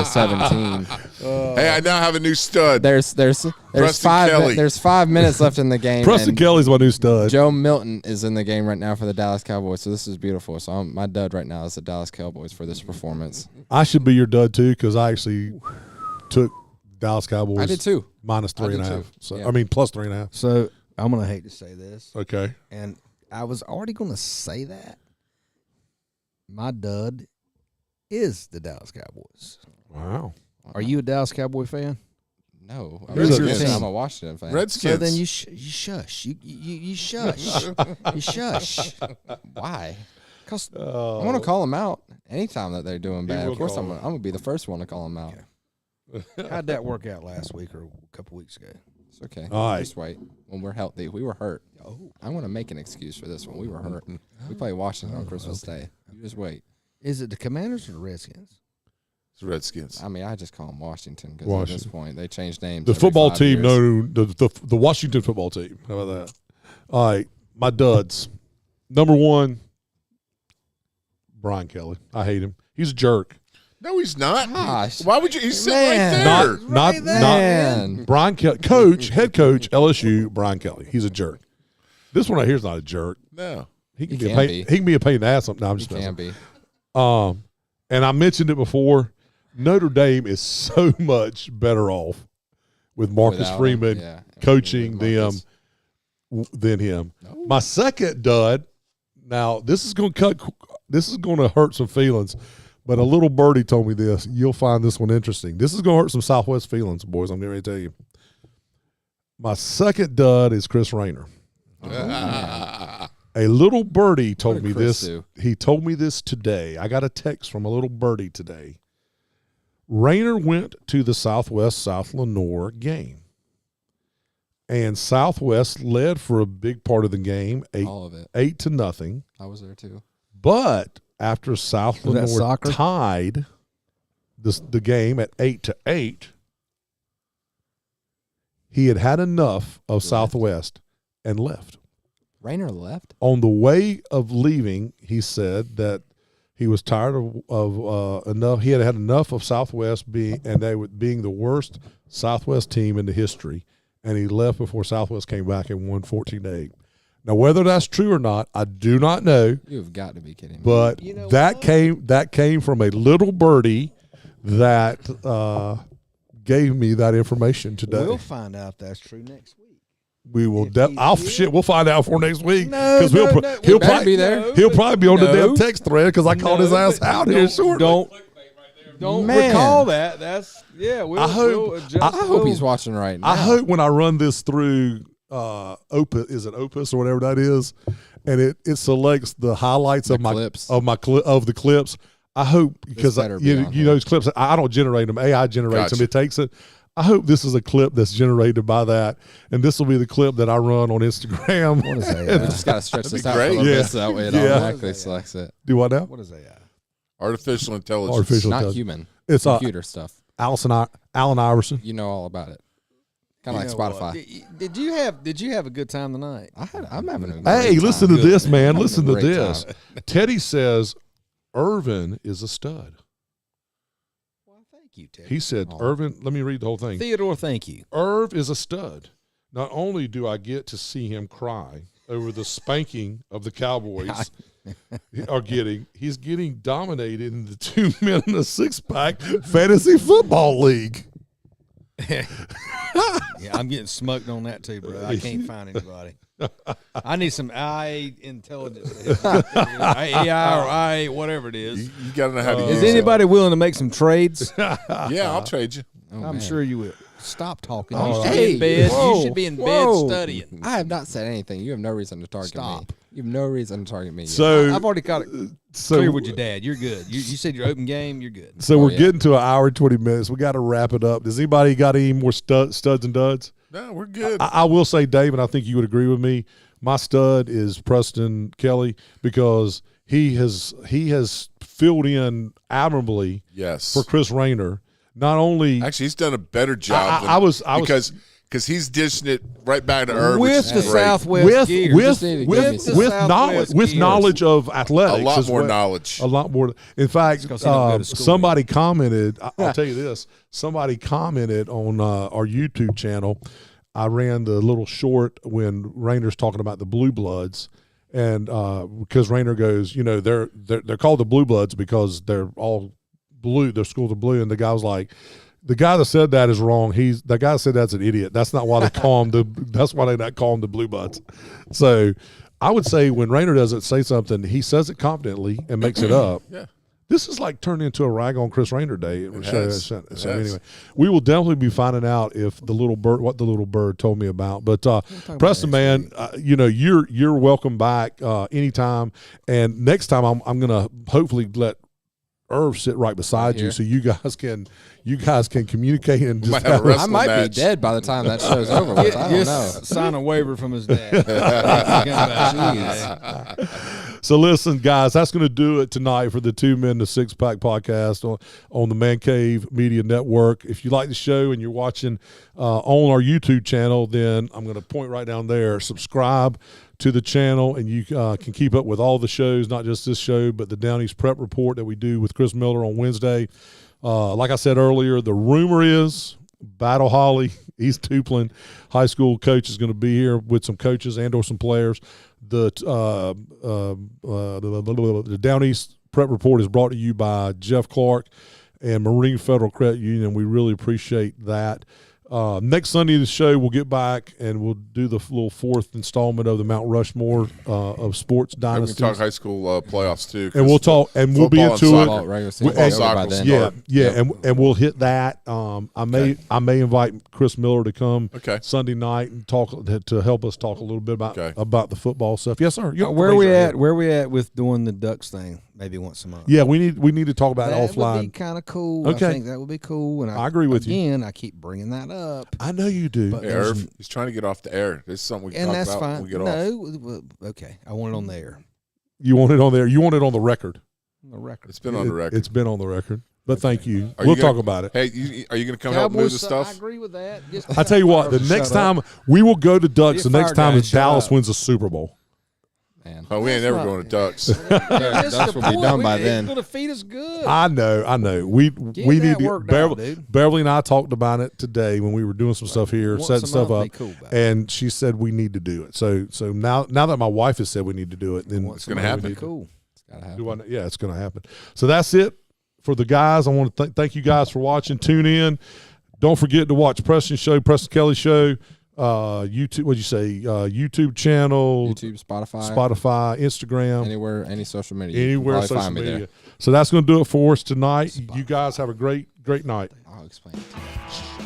44-17. Hey, I now have a new stud. There's Kelly. There's 5 minutes left in the game. Preston Kelly's my new stud. Joe Milton is in the game right now for the Dallas Cowboys, so this is beautiful. So my dud right now is the Dallas Cowboys for this performance. I should be your dud too because I actually took Dallas Cowboys. I did too. Minus 3.5. So yeah. I mean plus 3.5. So I'm gonna hate to say this. Okay. And I was already gonna say that. My dud is the Dallas Cowboys. Wow. Are you a Dallas Cowboy fan? No, Redskins. I'm a Washington fan. Redskins. So then you shush. You shush. You shush. Why? Because I want to call them out anytime that they're doing bad. will Of course, call I'm them. gonna be the first one to call them out. how'd that work out last week or a couple weeks ago? It's okay. All right. Just wait. When we're healthy, we were hurt. Oh, I'm going to make an excuse for this one. We were hurt. We play Washington on Christmas Day. You just wait. is it the Commanders or the Redskins? It's Redskins. I mean, I just call them Washington because at this point they change names. The every football 5 team, years. the Washington football team. How about that? All right, my duds. Number one, Brian Kelly. I hate him. He's a jerk. No, he's not. Gosh. Why would you? He's sitting Man. right there. Not Man. Brian Kelly. Head coach, LSU, Brian Kelly. He's a jerk. This one right here is not a jerk. No. He can He be a can pain. be. He can be a pain in the ass. No, I'm He just can messing. be. And I mentioned it before. Notre Dame is so much better off with Marcus Without him, Freeman yeah. coaching With Marcus. than him. No. My second dud. Now this is going to hurt some feelings, but a little birdie told me this. You'll find this one interesting. This is going to hurt some Southwest feelings, boys. I'm getting ready to tell you. My second dud is Chris Rayner. A little birdie told did me Chris this. do? He told me this today. I got a text from a little birdie today. Rayner went to the Southwest South Lenoir game, and Southwest led for a big part of the game, All of it. 8-0. I was there too. But after South Was that Lenoir soccer? tied the game at 8-8, he had enough of Left. Southwest and left. Rayner left. On the way of leaving, he said that he was tired of enough. He had enough of Southwest being the worst Southwest team in the history, and he left before Southwest came back and won 14-8. Now, whether that's true or not, I do not know. You've got to be kidding me. But You know that what? came from a little birdie that gave me that information today. We'll find out if that's true next week. We will. If he's here. We'll find out for next week No, because no, he'll no. he'll better probably be there. He'll probably be on the No. damn text thread because I called his ass out here shortly. Don't Man. recall that. That's we'll hope- adjust. I I hope he's watching right now. I hope when I run this through Opus, is it Opus or whatever that is, and it selects the highlights The of my clips. of the clips. I hope because better be you on know here. those clips. I don't generate them. AI generates Gotcha. them. It takes it. I hope this is a clip that's generated by that, and this will be the clip that I run on Instagram. What is AI? We just got to stretch this out great. a little Yeah. bit so that way it Yeah. automatically selects it. Do what now? What is AI? Artificial intelligence. Artificial Not intelligence. human. It's Computer stuff. Allen Iverson. You know all about it. Kind of You like know what? Spotify. Did you have a good time tonight? I'm having a great Hey, listen time. to this, man. I'm having Listen a to great this. time. Teddy says Irvin is a stud. Well, thank you, Ted. He said, Oh. Irvin, let me read the whole thing. Theodore, thank you. Irv is a stud. Not only do I get to see him cry over the spanking of the Cowboys are getting, he's getting dominated in the 2 men in a 6-pack fantasy football league. Yeah, I'm getting smoked on that too, bro. I can't find anybody. I need some AI intelligence. AI or IA, whatever it is. You got to know how to use Is anybody willing to make some trades? it. Yeah, I'll trade you. Oh, I'm man. sure you will. Stop talking. All You should right. be in bed. Whoa, You should be in bed whoa. studying. I have not said anything. You have no reason to target Stop. me. You have no reason to target me. So, I've already got it clear with your dad. You're good. You said your open game. You're good. So Oh, we're yeah. getting to 1 hour and 20 minutes. We got to wrap it up. Does anybody got any more studs and duds? No, we're good. I will say, Dave, and I think you would agree with me. My stud is Preston Kelly because he has filled in admirably Yes. for Chris Rayner. Not only Actually, he's done a better job. I was because he's dishing it right back to Irv, which With is the great. Southwest gear. just need to give me some- with knowledge of athletics, A lot as more well. knowledge. A lot more. In fact, 'cause he don't go to school somebody commented. I'll tell you this. Somebody commented on our YouTube channel. I ran the little short when Rayner's talking about the Blue Bloods, and because Rayner goes, they're called the Blue Bloods because they're all blue. Their schools are blue, and the guy was like, the guy that said that is wrong. The guy that said that's an idiot. That's not why they call him that's why they not call him the Blue Bloods. So I would say when Rayner doesn't say something, he says it confidently and makes it up. Yeah. This is like turned into a rag on Chris Rayner day. has. So It has. anyway, we will definitely be finding out if what the little bird told me about. But Preston, man, you're welcome back anytime. And next time I'm gonna hopefully let Irv sit right beside you, here. so you guys can communicate and Might just have a kinda- wrestling I might match. be dead by the time that show's over. With. I don't know. Sign a waiver from his dad. So listen, guys, that's going to do it tonight for the 2 Men to 6-Pack podcast on the Man Cave Media Network. If you like the show and you're watching on our YouTube channel, then I'm going to point right down there. Subscribe to the channel, and you can keep up with all the shows, not just this show, but the Down East Prep Report that we do with Chris Miller on Wednesday. Like I said earlier, the rumor is Battle Holly, East Tuplan High School coach is going to be here with some coaches and or some players. The Down East Prep Report is brought to you by Jeff Clark and Marine Federal Credit Union. We really appreciate that. Next Sunday, the show, we'll get back and we'll do the little 4th installment of the Mount Rushmore of sports And we can dynasties. talk high school playoffs too. And we'll talk, and we'll be football and into soccer. it. Football, regular Football, season over soccer by will then. start. Yeah, and we'll hit that. I may invite Chris Miller to come Okay. Sunday night and talk to help us talk a little bit about the football stuff. Yes, sir. You Where raise we your at? hand. Where we at with doing the Ducks thing? Maybe once a month. Yeah, we need to talk about it That would be offline. kind of cool. Okay. I think that would be cool. And I agree with you. Again, I keep bringing that up. I know you do. But Hey, Irv, he's trying to get off the air. This is something we can And talk that's about fine. when we get off. No, well, okay. I want it on the air. You want it on there. You want it on the record. On the record. It's been on the record. It's been on the record. But thank you. Are We'll you gonna- talk about it. Hey, are you going to come help move the I stuff? agree with that. I tell you what, the next time we will go to Ducks, the Be a next fire time guy, is shut Dallas up. wins the Super Bowl. Man. Oh, we ain't That's never not- going to Ducks. Ducks will be done by then. It's going to feed us good. I know. We Get need that to. worked out, dude. Beverly and I talked about it today when we were doing some stuff here, Once setting a stuff month, up, be cool about and she said we need to do it. So now that my wife has said we need to do it, then Once a gonna month, happen. be cool. It's gotta happen. yeah, it's going to happen. So that's it for the guys. I want to thank you guys for watching. Tune in. Don't forget to watch Preston Kelly Show. YouTube. What'd you say? YouTube channel, YouTube, Spotify, Instagram, anywhere, any social media. anywhere You can probably social find me media. there. So that's going to do it for us tonight. You guys have a great night. I'll explain it to you.